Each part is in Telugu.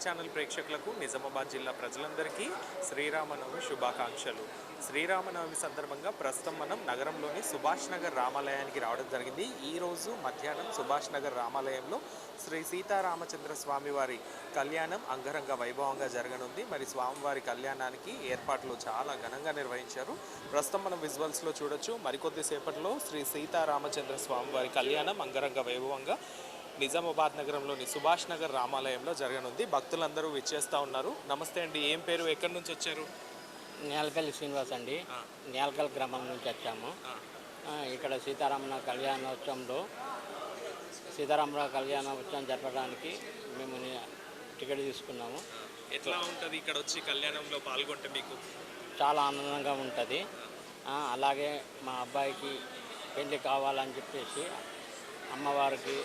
ఛానల్ ప్రేక్షకులకు నిజామాబాద్ జిల్లా ప్రజలందరికీ శ్రీరామనవమి శుభాకాంక్షలు. శ్రీరామనవమి సందర్భంగా ప్రస్తుతం మనం నగరంలోని సుభాష్ నగర్ రామాలయానికి రావడం జరిగింది. ఈరోజు మధ్యాహ్నం సుభాష్ నగర్ రామాలయంలో శ్రీ సీతారామచంద్ర స్వామి వారి కళ్యాణం అంగరంగ వైభవంగా జరగనుంది. మరి స్వామివారి కళ్యాణానికి ఏర్పాట్లు చాలా ఘనంగా నిర్వహించారు. ప్రస్తుతం మనం విజువల్స్లో చూడొచ్చు. మరికొద్ది సేపట్లో శ్రీ సీతారామచంద్ర స్వామివారి కళ్యాణం అంగరంగ వైభవంగా నిజామాబాద్ నగరంలోని సుభాష్ నగర్ రామాలయంలో జరగనుంది. భక్తులందరూ విచ్చేస్తూ ఉన్నారు. నమస్తే అండి, ఏం పేరు, ఎక్కడి నుంచి వచ్చారు? నేలకల్లి శ్రీనివాస్ అండి. నేలకల్ గ్రామం నుంచి వచ్చాము. ఇక్కడ సీతారామన కళ్యాణోత్సవంలో కళ్యాణోత్సవం జరపడానికి మేము టికెట్ తీసుకున్నాము. ఎట్లా ఉంటుంది ఇక్కడ వచ్చి కళ్యాణంలో పాల్గొంటే? మీకు చాలా ఆనందంగా ఉంటుంది. అలాగే మా అబ్బాయికి పెళ్లి కావాలని చెప్పేసి అమ్మవారికి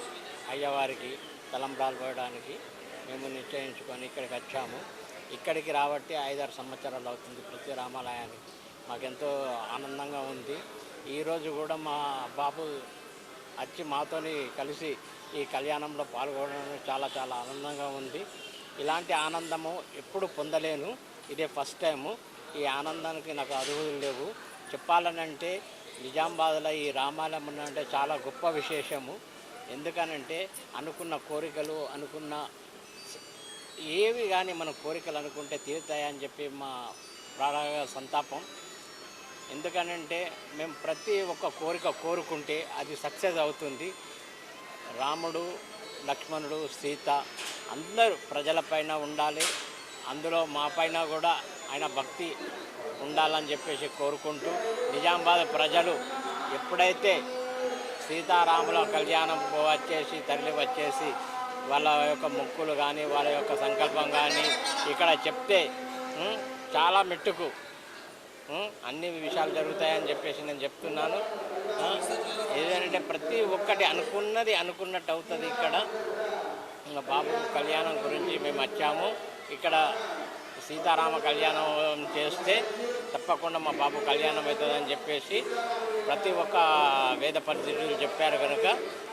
అయ్యవారికి తలంబ్రాలు పోయడానికి మేము నిశ్చయించుకొని ఇక్కడికి వచ్చాము. ఇక్కడికి రాబట్టి 5-6 సంవత్సరాలు అవుతుంది ప్రతి రామాలయానికి. మాకెంతో ఆనందంగా ఉంది. ఈరోజు కూడా మా బాబు వచ్చి మాతోని కలిసి ఈ కళ్యాణంలో పాల్గొనడం చాలా చాలా ఆనందంగా ఉంది. ఇలాంటి ఆనందము ఎప్పుడు పొందలేను, ఇదే ఫస్ట్ టైము. ఈ ఆనందానికి నాకు అర్హులు లేవు. చెప్పాలనంటే నిజామాబాద్లో ఈ రామాలయం అంటే చాలా గొప్ప విశేషము. ఎందుకనంటే అనుకున్న కోరికలు అనుకున్న ఏవి కానీ మన కోరికలు అనుకుంటే తీరుతాయని చెప్పి మా ప్రాణ సంతాపం. ఎందుకనంటే మేము ప్రతి ఒక్క కోరిక కోరుకుంటే అది సక్సెస్ అవుతుంది. రాముడు, లక్ష్మణుడు, సీత అందరూ ప్రజలపైన ఉండాలి. అందులో మా పైన కూడా ఆయన భక్తి ఉండాలని చెప్పేసి కోరుకుంటూ నిజామాబాద్ ప్రజలు ఎప్పుడైతే సీతారాముల కళ్యాణం తరలి వచ్చేసి వాళ్ళ యొక్క మొక్కులు కానీ వాళ్ళ యొక్క సంకల్పం కానీ ఇక్కడ చెప్తే చాలా మెట్టుకు అన్ని విషయాలు జరుగుతాయని చెప్పేసి నేను చెప్తున్నాను. ఏదంటే ప్రతి ఒక్కటి అనుకున్నది అనుకున్నట్టు అవుతుంది. ఇక్కడ బాబు కళ్యాణం గురించి మేము వచ్చాము. ఇక్కడ సీతారామ కళ్యాణం చేస్తే తప్పకుండా మా బాబు కళ్యాణం అవుతుందని చెప్పేసి ప్రతి ఒక్క వేద పండితులు చెప్పారు కనుక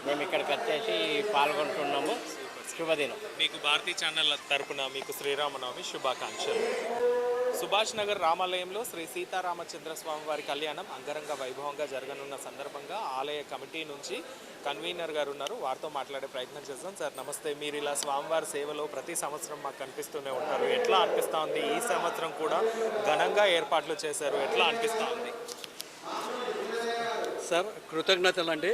మేము ఇక్కడికి వచ్చేసి పాల్గొంటున్నాము. శుభదినం. మీకు భారతీయ ఛానల్ తరపున మీకు శ్రీరామనవమి శుభాకాంక్షలు. సుభాష్ నగర్ రామాలయంలో శ్రీ సీతారామచంద్ర స్వామి వారి కళ్యాణం అంగరంగ వైభవంగా జరగనున్న సందర్భంగా ఆలయ కమిటీ నుంచి కన్వీనర్ గారు ఉన్నారు, వారితో మాట్లాడే ప్రయత్నం చేద్దాం. సార్ నమస్తే. మీరు ఇలా స్వామివారి సేవలో ప్రతి సంవత్సరం మాకు కనిపిస్తూనే ఉంటారు. ఎట్లా అనిపిస్తూ ఉంది? ఈ సంవత్సరం కూడా ఘనంగా ఏర్పాట్లు చేశారు, ఎట్లా అనిపిస్తూ ఉంది? సార్ కృతజ్ఞతలు అండి.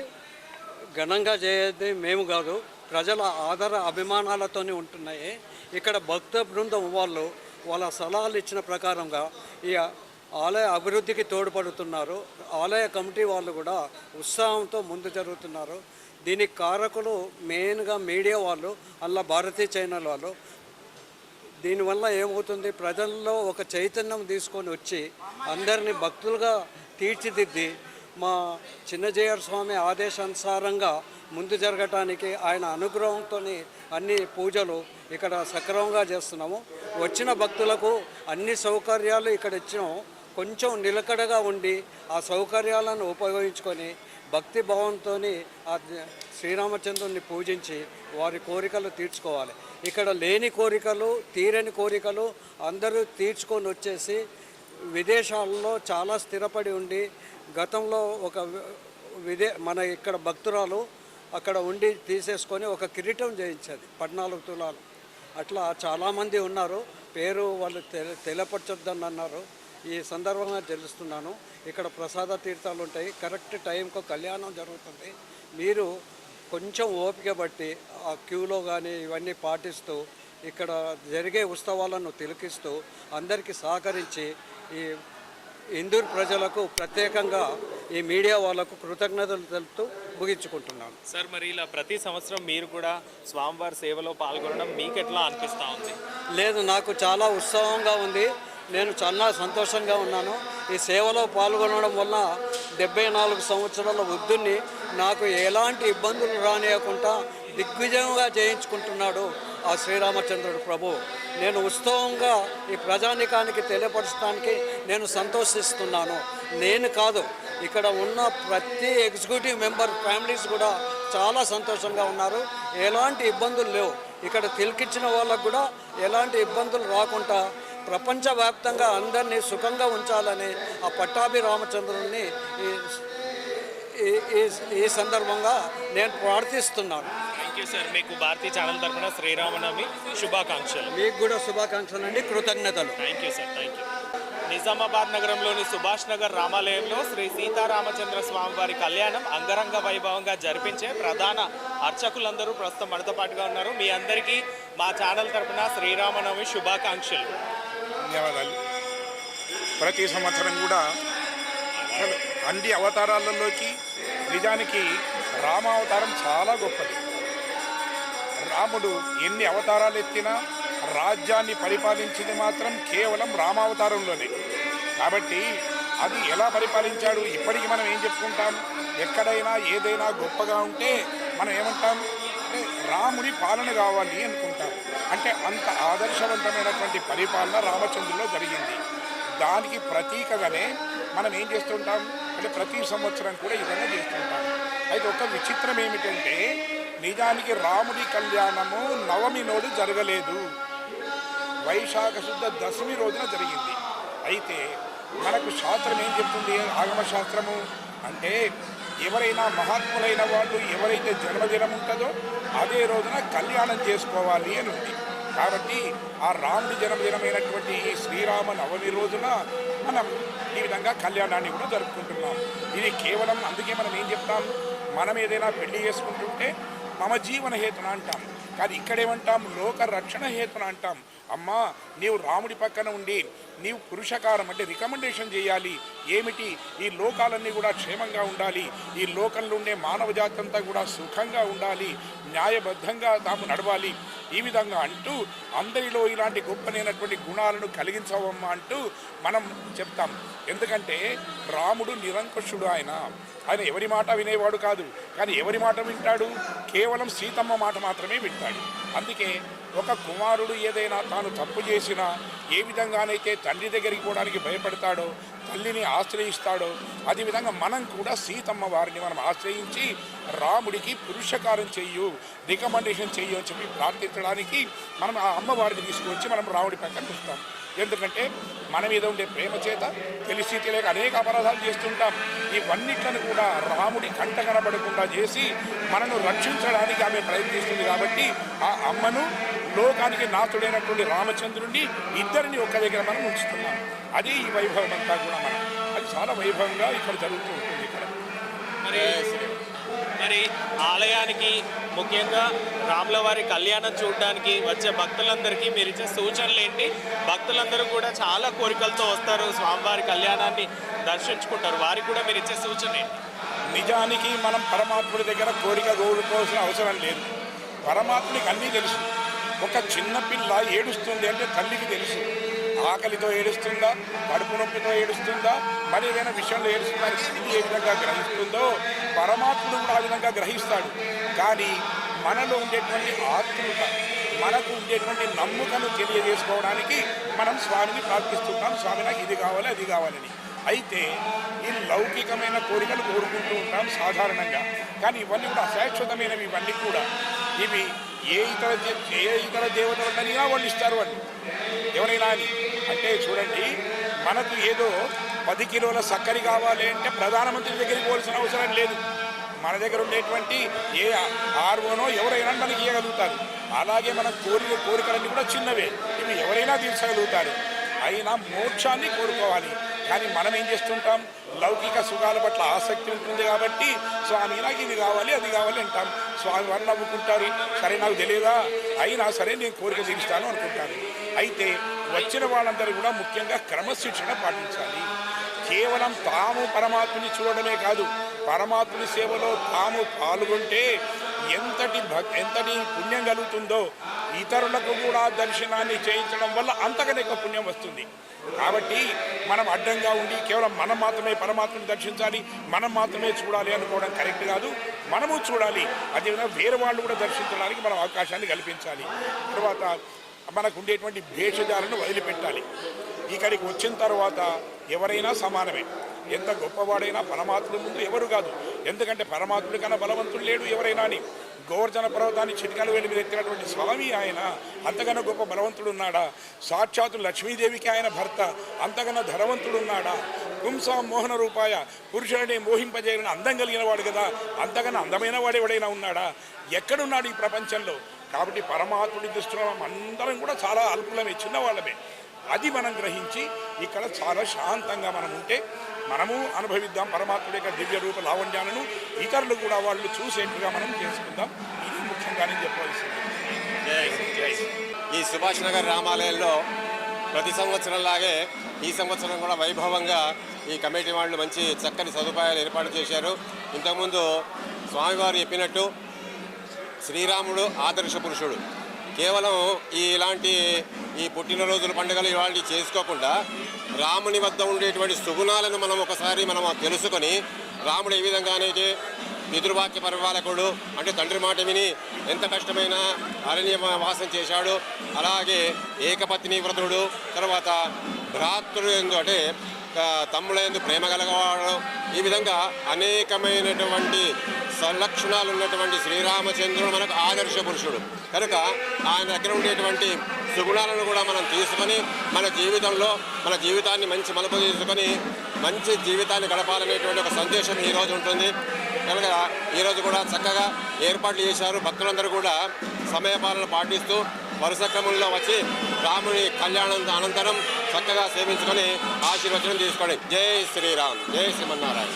ఘనంగా చేయేది మేము కాదు, ప్రజల ఆదర అభిమానాలతోనే ఉంటున్నాయి. ఇక్కడ భక్త బృందం వాళ్ళ సలహాలు ఇచ్చిన ప్రకారంగా ఈ ఆలయ అభివృద్ధికి తోడ్పడుతున్నారు. ఆలయ కమిటీ వాళ్ళు కూడా ఉత్సాహంతో ముందు జరుగుతున్నారు. దీనికి కారకులు మెయిన్గా మీడియా వాళ్ళు, అలా భారతీయ ఛానల్ వాళ్ళు. దీనివల్ల ఏమవుతుంది, ప్రజల్లో ఒక చైతన్యం తీసుకొని వచ్చి అందరినీ భక్తులుగా తీర్చిదిద్ది మా చిన్నజయర్ స్వామి ఆదేశానుసారంగా ముందు జరగటానికి ఆయన అనుగ్రహంతో అన్ని పూజలు ఇక్కడ సక్రమంగా చేస్తున్నాము. వచ్చిన భక్తులకు అన్ని సౌకర్యాలు ఇక్కడ ఇచ్చినాము. కొంచెం నిలకడగా ఉండి ఆ సౌకర్యాలను ఉపయోగించుకొని భక్తి భావంతో ఆ శ్రీరామచంద్రుని పూజించి వారి కోరికలు తీర్చుకోవాలి. ఇక్కడ లేని కోరికలు, తీరని కోరికలు అందరూ తీర్చుకొని వచ్చేసి విదేశాల్లో చాలా స్థిరపడి ఉండి, గతంలో ఒక మన ఇక్కడ భక్తురాలు అక్కడ ఉండి తీసేసుకొని ఒక కిరీటం చేయించేది 14 తులాలు. అట్లా చాలామంది ఉన్నారు. పేరు వాళ్ళు తెలియపరచొద్దని అన్నారు. ఈ సందర్భంగా తెలుస్తున్నాను. ఇక్కడ ప్రసాద తీర్థాలు ఉంటాయి, కరెక్ట్ టైంకు కళ్యాణం జరుగుతుంది. మీరు కొంచెం ఓపిక బట్టి ఆ క్యూలో కానీ ఇవన్నీ పాటిస్తూ ఇక్కడ జరిగే ఉత్సవాలను తిలకిస్తూ అందరికీ సహకరించి ఈ ఇందూరు ప్రజలకు ప్రత్యేకంగా ఈ మీడియా వాళ్ళకు కృతజ్ఞతలు తెలుపుతూ ముగించుకుంటున్నాను. సార్ మరి ఇలా ప్రతి సంవత్సరం మీరు కూడా స్వామివారి సేవలో పాల్గొనడం మీకు ఎట్లా అనిపిస్తూ ఉంది? లేదు, నాకు చాలా ఉత్సాహంగా ఉంది. నేను చాలా సంతోషంగా ఉన్నాను. ఈ సేవలో పాల్గొనడం వల్ల 74 సంవత్సరాల వృద్ధుని నాకు ఎలాంటి ఇబ్బందులు రానియకుండా దిగ్విజయంగా చేయించుకుంటున్నాడు ఆ శ్రీరామచంద్రుడు ప్రభు. నేను ఉత్సవంగా ఈ ప్రజానికానికి తెలియపరచడానికి నేను సంతోషిస్తున్నాను. నేను కాదు, ఇక్కడ ఉన్న ప్రతి ఎగ్జిక్యూటివ్ మెంబర్ ఫ్యామిలీస్ కూడా చాలా సంతోషంగా ఉన్నారు. ఎలాంటి ఇబ్బందులు లేవు. ఇక్కడ తిలకిచ్చిన వాళ్ళకు కూడా ఎలాంటి ఇబ్బందులు రాకుండా ప్రపంచవ్యాప్తంగా అందరినీ సుఖంగా ఉంచాలని ఆ పట్టాభి రామచంద్రుని ఈ సందర్భంగా నేను ప్రార్థిస్తున్నాను. Thank you sir. మీకు భారతీయ ఛానల్ తరఫున శ్రీరామనవమి శుభాకాంక్షలు. మీకు కూడా శుభాకాంక్షలు అండి, కృతజ్ఞతలు. Thank you sir. Thank you. Nizamabad నగరంలోని సుభాష్ నగర్ రామాలయంలో శ్రీ సీతారామచంద్ర స్వామివారి కళ్యాణం అంగరంగ వైభవంగా జరిపించే ప్రధాన అర్చకులందరూ ప్రస్తుతం మనతో పాటుగా ఉన్నారు. మీ అందరికీ మా ఛానల్ తరఫున శ్రీరామనవమి శుభాకాంక్షలు. ధన్యవాదాలు. ప్రతి సంవత్సరం కూడా అన్ని అవతారాలలోకి నిజానికి రామావతారం చాలా గొప్పది. రాముడు ఎన్ని అవతారాలు ఎత్తినా రాజ్యాన్ని పరిపాలించింది మాత్రం కేవలం రామావతారంలోనే. కాబట్టి అది ఎలా పరిపాలించాడు ఇప్పటికీ మనం ఏం చెప్పుకుంటాం, ఎక్కడైనా ఏదైనా గొప్పగా ఉంటే మనం ఏమంటాం, రాముడి పాలన కావాలి అనుకుంటాం. అంటే అంత ఆదర్శవంతమైనటువంటి పరిపాలన రామచంద్రులో జరిగింది. దానికి ప్రతీకగానే మనం ఏం చేస్తుంటాం అంటే ప్రతి సంవత్సరం కూడా ఈ విధంగా చేస్తుంటాం. అయితే ఒక విచిత్రం ఏమిటంటే నిజానికి రాముడి కళ్యాణము నవమి నాడు జరగలేదు, వైశాఖ శుద్ధ దశమి రోజున జరిగింది. అయితే మనకు శాస్త్రం ఏం చెప్తుంది, ఆగమ శాస్త్రము అంటే ఎవరైనా మహాత్ములైన వాళ్ళు ఎవరైతే జన్మదినం ఉంటుందో అదే రోజున కళ్యాణం చేసుకోవాలి అని ఉంది. కాబట్టి ఆ రాముడి జన్మదినమైనటువంటి ఈ శ్రీరామ నవమి రోజున మనం ఈ విధంగా కళ్యాణాన్ని కూడా జరుపుకుంటున్నాం. ఇది కేవలం అందుకే మనం ఏం చెప్తాం, మనం ఏదైనా పెళ్లి చేసుకుంటుంటే మమ జీవన హేతున అంటాం, కానీ ఇక్కడేమంటాం, లోక రక్షణ హేతున అంటాం. అమ్మా నీవు రాముడి పక్కన ఉండి నీవు పురుషకారం అంటే రికమెండేషన్ చేయాలి. ఏమిటి, ఈ లోకాలన్నీ కూడా క్షేమంగా ఉండాలి, ఈ లోకంలో ఉండే మానవ జాతి అంతా కూడా సుఖంగా ఉండాలి, న్యాయబద్ధంగా తాము నడవాలి, ఈ విధంగా అంటూ అందరిలో ఇలాంటి గొప్పనైనటువంటి గుణాలను కలిగించవమ్మా అంటూ మనం చెప్తాం. ఎందుకంటే రాముడు నిరంకుశుడు. ఆయన ఎవరి మాట వినేవాడు కాదు, కానీ ఎవరి మాట వింటాడు, కేవలం సీతమ్మ మాట మాత్రమే వింటాడు. అందుకే ఒక కుమారుడు ఏదైనా తాను తప్పు చేసినా ఏ విధంగానైతే తండ్రి దగ్గరికి పోవడానికి భయపడతాడో, తల్లిని ఆశ్రయిస్తాడో, అదేవిధంగా మనం కూడా సీతమ్మ వారిని మనం ఆశ్రయించి రాముడికి పురుషకారం చెయ్యు, రికమెండేషన్ చెయ్యు అని చెప్పి ప్రార్థించడానికి మనం ఆ అమ్మవారిని తీసుకొచ్చి మనం రాముడి పక్కన చూస్తాం. ఎందుకంటే మన మీద ఉండే ప్రేమ చేత తెలిసి తెలియక అనేక అపరాధాలు చేస్తుంటాం. ఇవన్నిట్లను కూడా రాముడి కంట కనబడకుండా చేసి మనను రక్షించడానికి ఆమె ప్రయత్నిస్తుంది. కాబట్టి ఆ అమ్మను లోకానికి నాథుడైనటువంటి రామచంద్రుడిని ఇద్దరిని ఒక్క దగ్గర మనం ఉంచుతున్నాం. అదే ఈ వైభవం అంతా కూడా మనం అది చాలా వైభవంగా ఇక్కడ జరుగుతూ ఉంటుంది. ఇక్కడ మరి ఆలయానికి ముఖ్యంగా రాముల వారి కళ్యాణం చూడడానికి వచ్చే భక్తులందరికీ మీరు ఇచ్చే సూచనలు ఏంటి? భక్తులందరూ కూడా చాలా కోరికలతో వస్తారు, స్వామివారి కళ్యాణాన్ని దర్శించుకుంటారు, వారికి కూడా మీరు ఇచ్చే సూచన ఏంటి? నిజానికి మనం పరమాత్ముడి దగ్గర కోరిక కోరుకోవాల్సిన అవసరం లేదు. పరమాత్ముడికి అన్నీ తెలుసు. ఒక చిన్న పిల్ల ఏడుస్తుంది అంటే తల్లికి తెలుసు, ఆకలితో ఏడుస్తుందా, కడుపు నొప్పితో ఏడుస్తుందా, మరి ఏదైనా విషయంలో ఏడుస్తుందా అని తల్లి ఏ విధంగా గ్రహిస్తుందో పరమాత్ముడు కూడా ఆ విధంగా గ్రహిస్తాడు. కానీ మనలో ఉండేటువంటి ఆత్మీయత, మనకు ఉండేటువంటి నమ్ముకను తెలియజేసుకోవడానికి మనం స్వామిని ప్రార్థిస్తుంటాం, స్వామి నాకు ఇది కావాలి అది కావాలని. అయితే ఈ లౌకికమైన కోరికలు కోరుకుంటూ ఉంటాం సాధారణంగా, కానీ ఇవన్నీ కూడా అశాశ్వతమైనవి. ఇవన్నీ కూడా ఇవి ఏ ఇతర దేవతలనైనా వాళ్ళు ఇస్తారు. వాళ్ళు ఎవరైనా అని అంటే చూడండి, మనకు ఏదో 10 కిలోల చక్కెర కావాలి అంటే ప్రధానమంత్రి దగ్గరికి పోవాల్సిన అవసరం లేదు. మన దగ్గర ఉండేటువంటి ఏ ఆర్వోనో ఎవరైనా మనకి ఇవ్వగలుగుతారు. అలాగే మన కోరికలన్నీ కూడా చిన్నవే, ఇవి ఎవరైనా తీర్చగలుగుతారు. అయినా మోక్షాన్ని కోరుకోవాలి. కానీ మనం ఏం చేస్తుంటాం, లౌకిక సుఖాల పట్ల ఆసక్తి ఉంటుంది కాబట్టి స్వామి నాకు ఇది కావాలి అది కావాలి అంటాం. స్వామి వారు నవ్వుకుంటారు, సరే నాకు తెలియదా, అయినా సరే నేను కోరిక తీరుస్తాను అనుకుంటాను. అయితే వచ్చిన వాళ్ళందరూ కూడా ముఖ్యంగా క్రమశిక్షణ పాటించాలి. కేవలం తాము పరమాత్మని చూడడమే కాదు, పరమాత్మని సేవలో తాము పాల్గొంటే ఎంతటి పుణ్యం కలుగుతుందో ఇతరులకు కూడా దర్శనాన్ని చేయించడం వల్ల అంతకన్నా ఎక్కువ పుణ్యం వస్తుంది. కాబట్టి మనం అడ్డంగా ఉండి కేవలం మనం మాత్రమే పరమాత్మని దర్శించాలి, మనం మాత్రమే చూడాలి అనుకోవడం కరెక్ట్ కాదు. మనము చూడాలి, అదేవిధంగా వేరే వాళ్ళు కూడా దర్శించడానికి మనం అవకాశాన్ని కల్పించాలి. తర్వాత మనకు ఉండేటువంటి భేషజాలను వదిలిపెట్టాలి. ఇక్కడికి వచ్చిన తర్వాత ఎవరైనా సమానమే. ఎంత గొప్పవాడైనా పరమాత్ముడి ముందు ఎవరు కాదు. ఎందుకంటే పరమాత్ముడి కన్నా బలవంతుడు లేడు ఎవరైనా అని. గోవర్ధన పర్వతాన్ని చిటికల వేలి మీద ఎత్తినటువంటి స్వామి ఆయన. అంతకన్నా గొప్ప బలవంతుడు ఉన్నాడా? సాక్షాత్తు లక్ష్మీదేవికి ఆయన భర్త. అంతకన్నా ధనవంతుడు ఉన్నాడా? పుంసాం మోహన రూపాయ, పురుషుడిని మోహింపజేయని అందం కలిగిన వాడు కదా. అంతకన్నా అందమైన వాడు ఎవడైనా ఉన్నాడా? ఎక్కడున్నాడు ఈ ప్రపంచంలో? కాబట్టి పరమాత్ముడి దృష్టిలో అందరం కూడా చాలా అల్పులమే, చిన్నవాళ్ళమే. అది మనం గ్రహించి ఇక్కడ చాలా శాంతంగా మనం ఉంటే మనము అనుభవిద్దాం పరమాత్ముడి యొక్క దివ్య రూప లావణ్యాలను. ఇతరులు కూడా వాళ్ళు చూసేట్టుగా మనం చేసుకుందాం. ఇది ముఖ్యంగా నేను చెప్పవలసింది. ఈ సుభాష్ నగర్ రామాలయంలో ప్రతి సంవత్సరంలాగే ఈ సంవత్సరం కూడా వైభవంగా ఈ కమిటీ వాళ్ళు మంచి చక్కని సదుపాయాలు ఏర్పాటు చేశారు. ఇంతకుముందు స్వామివారు చెప్పినట్టు శ్రీరాముడు ఆదర్శ పురుషుడు. కేవలం ఇలాంటి ఈ పుట్టినరోజుల పండుగలు ఇలాంటివి చేసుకోకుండా రాముని వద్ద ఉండేటువంటి సుగుణాలను మనం ఒకసారి తెలుసుకొని రాముడు ఏ విధంగానైతే పితృవాక్య పరిపాలకుడు, అంటే తండ్రి మాట విని ఎంత కష్టమైన అరణ్య వాసం చేశాడు, అలాగే ఏకపత్ని వ్రతుడు, తర్వాత భ్రాతృడు ఎందు అంటే తమ్ముడు ప్రేమ కలగవాడు, ఈ విధంగా అనేకమైనటువంటి సలక్షణాలు ఉన్నటువంటి శ్రీరామచంద్రుడు మనకు ఆదర్శ పురుషుడు. కనుక ఆయన దగ్గర ఉండేటువంటి సుగుణాలను కూడా మనం తీసుకొని మన జీవితంలో మన జీవితాన్ని మంచి మలుపు తీసుకొని మంచి జీవితాన్ని గడపాలనేటువంటి ఒక సందేశం ఈరోజు ఉంటుంది. కనుక ఈరోజు కూడా చక్కగా ఏర్పాట్లు చేశారు. భక్తులందరూ కూడా సమయపాలన పాటిస్తూ వరుస క్రమంలో వచ్చి రాముని కళ్యాణం అనంతరం చక్కగా సేవించుకొని ఆశీర్వచనం తీసుకోండి. జై శ్రీరామ్, జై శ్రీమన్నారాయణ.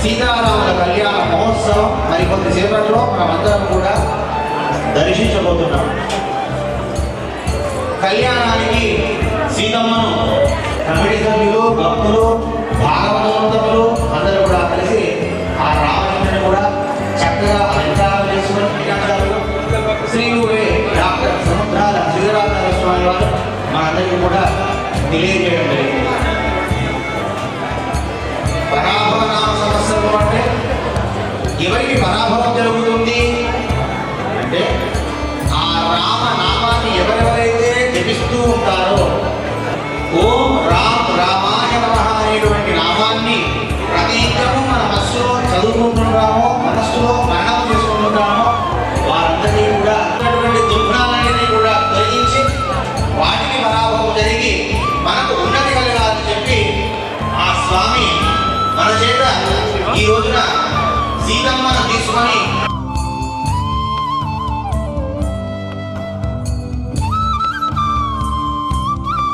సీతారాముల కళ్యాణ మహోత్సవం మరికొద్ది సేపట్లో మనమందరం కూడా దర్శించబోతున్నాం. కళ్యాణానికి సీతమ్మను కమిటీ సభ్యులు, భక్తులు, భాగవతోత్తములు అందరూ కూడా కలిసి ఆ రామచంద్రుని కూడా చక్కగా అలంకారం చేసుకుని శ్రీగురువే డాక్టర్ సముద్రాల శ్రీరామచంద్ర స్వామి వారు మనందరికీ కూడా తెలియజేయడం జరిగింది. పరాభవ నామ సంవత్సరం అంటే ఎవరికి పరాభవం జరుగుతుంది అంటే ఆ రామ నామాన్ని ఎవరెవరైతే జపిస్తూ ఉంటారో ఓం రామ్ రామాయ నమః అనేటువంటి నామాన్ని ప్రతినిత్యము మన మనస్సులో చదువుకుంటున్నామో, మనస్సులో మననం చేసుకుంటున్నామో వారందరినీ కూడా ఉన్నటువంటి దుర్గుణాలన్నీ కూడా తొలగించి వాటికి పరాభవం జరిగి మనకు ఉన్నతి కలగాలని చెప్పి ఆ స్వామి మన చేత ఈ రోజున సీతమ్మను తీసుకొని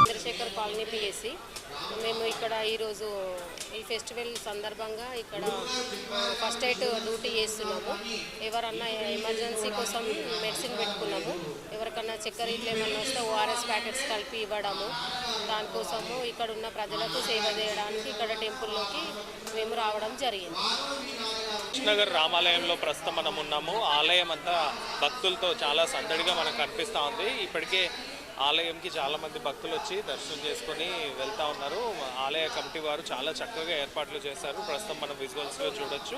చంద్రశేఖర్ కాలనీ పిఎస్సి. మేము ఇక్కడ ఈరోజు ఈ ఫెస్టివల్ సందర్భంగా ఇక్కడ ఫస్ట్ ఎయిడ్ డ్యూటీ చేస్తున్నాము. ఎవరన్నా ఎమర్జెన్సీ కోసం మెడిసిన్ పెట్టుకున్నాము. ఎవరికన్నా చక్కెర ఇట్లా ఏమన్నా వస్తే ఓఆర్ఎస్ ప్యాకెట్స్ కలిపి ఇవ్వడము, దానికోసము ఇక్కడ ఉన్న ప్రజలకు సేవ చేయడానికి ఇక్కడ టెంపుల్లోకి మేము రావడం జరిగింది. కృష్ణనగర్ రామాలయంలో ప్రస్తుతం మనం ఉన్నాము. ఆలయం అంతా భక్తులతో చాలా సందడిగా మనకు కనిపిస్తూ ఉంది. ఇప్పటికే ఆలయంకి చాలామంది భక్తులు వచ్చి దర్శనం చేసుకొని వెళ్తూ ఉన్నారు. ఆలయ కమిటీ వారు చాలా చక్కగా ఏర్పాట్లు చేశారు. ప్రస్తుతం మనం విజువల్స్లో చూడొచ్చు.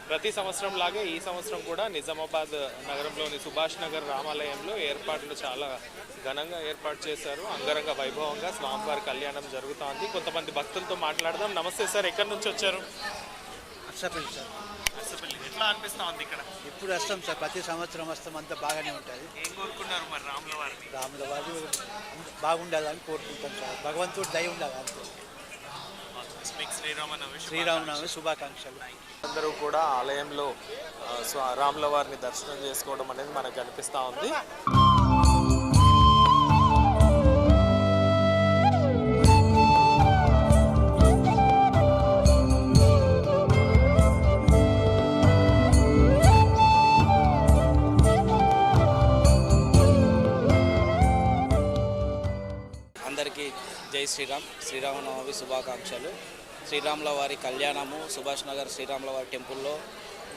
ప్రతి సంవత్సరం లాగే ఈ సంవత్సరం కూడా నిజామాబాద్ నగరంలోని సుభాష్ నగర్ రామాలయంలో ఏర్పాట్లు చాలా ఘనంగా ఏర్పాటు చేశారు. అంగరంగ వైభవంగా స్వామివారి కళ్యాణం జరుగుతోంది. కొంతమంది భక్తులతో మాట్లాడదాం. నమస్తే సార్, ఎక్కడి నుంచి వచ్చారు? అర్సపల్లి సార్. అసలు ఎట్లా అనిపిస్తా ఉంది ఇక్కడ? ఇప్పుడు వస్తాం సార్, ప్రతి సంవత్సరం వస్తాం, అంతా బాగానే ఉంటుంది. ఏం కోరుకున్నారు మరి రాముల వారిని? రాముల వారు బాగుండాలని కోరుకుంటాం సార్. భగవంతుడు దయ ఉండాలి అంతే. మీకు శ్రీరామనవమి శ్రీరామనవమి శుభాకాంక్షలు. అందరూ కూడా ఆలయంలో రాముల వారిని దర్శనం చేసుకోవడం అనేది మనకు కనిపిస్తూ ఉంది. అందరికీ జై శ్రీరామ్, శ్రీరామనవమి శుభాకాంక్షలు. శ్రీరాముల వారి కళ్యాణము సుభాష్ నగర్ శ్రీరాముల వారి టెంపుల్లో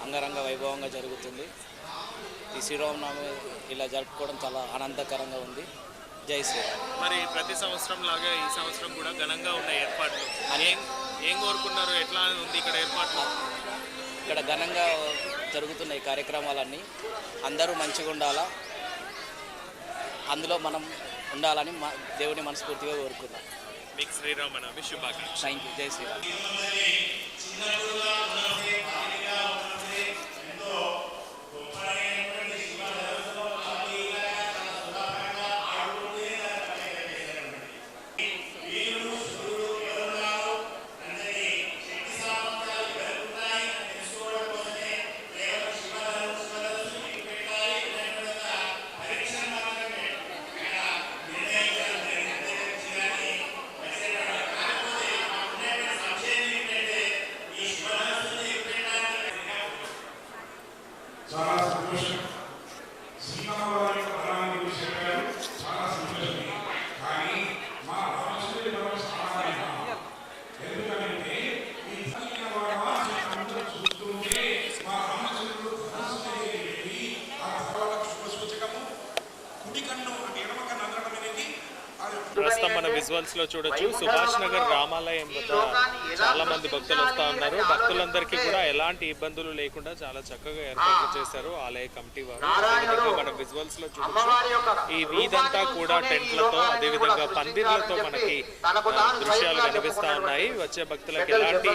అంగరంగ వైభవంగా జరుగుతుంది. ఈ శ్రీరామనవమి ఇలా జరుపుకోవడం చాలా ఆనందకరంగా ఉంది. జై శ్రీరామ్. మరి ప్రతి సంవత్సరం లాగా ఈ సంవత్సరం కూడా ఘనంగా ఉన్న ఏర్పాట్లు ఏం కోరుకున్నారు? ఎట్లా ఉంది ఇక్కడ ఏర్పాట్లు? ఇక్కడ ఘనంగా జరుగుతున్న ఈ కార్యక్రమాలన్నీ అందరూ మంచిగా ఉండాలా, అందులో మనం ఉండాలని దేవుని మనస్ఫూర్తిగా కోరుకున్నాం. మీకు శ్రీరామనవమి శుభాకాంక్షలు. Thank you. జై శ్రీరామ్. చాలా సంతోషం. సీతారాముల పరాన్ని చెప్పారు, చాలా సంతోషమే. కానీ మా రామచంద్రుడి వల్ల చాలా ఎందుకంటే ఈ అందరూ చూస్తుంటే మా రామచంద్రుడు ఆ తర్వాత సూచకము కుడి కన్ను అంటే ఎడమ కన్ను అందడం అనేది ప్రస్తుతం మన విజువల్స్ లో చూడొచ్చు. సుభాష్ నగర్ రామాలయం వద్ద చాలా మంది భక్తులు వస్తా ఉన్నారు. భక్తులందరికీ కూడా ఎలాంటి ఇబ్బందులు లేకుండా చాలా చక్కగా ఏర్పాట్లు చేశారు ఆలయ కమిటీ వారు. అదేవిధంగా మన విజువల్స్ లో చూడొచ్చు. ఈ వీధంతా కూడా టెంట్లతో, అదేవిధంగా పందిర్లతో మనకి దృశ్యాలు కనిపిస్తా ఉన్నాయి. వచ్చే భక్తులకు ఎలాంటి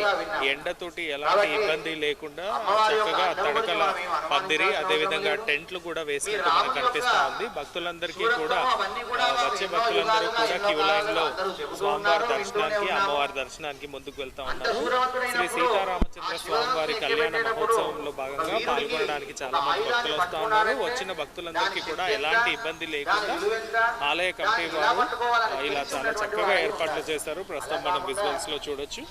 ఎండతోటి ఎలాంటి ఇబ్బంది లేకుండా చక్కగా తడకల పందిరి, అదేవిధంగా టెంట్లు కూడా వేసినట్టు మనకు కనిపిస్తా ఉంది. భక్తులందరికీ కూడా వచ్చే భక్తులందరూ కూడా క్యూ లైన్ లో స్వామివారి దర్శనానికి, అమ్మవారి దర్శనానికి ముందుకు వెళ్తా ఉన్నారు. శ్రీ సీతారామచంద్ర స్వామివారి కళ్యాణ మహోత్సవంలో భాగంగా పాల్గొనడానికి చాలా మంది భక్తులు వస్తా ఉన్నారు. వచ్చిన భక్తులందరికీ కూడా ఎలాంటి ఇబ్బంది లేకుండా ఆలయ కమిటీ వారు ఇలా చాలా చక్కగా ఏర్పాట్లు చేశారు. ప్రస్తుతం మనం విజువల్స్ లో చూడొచ్చు.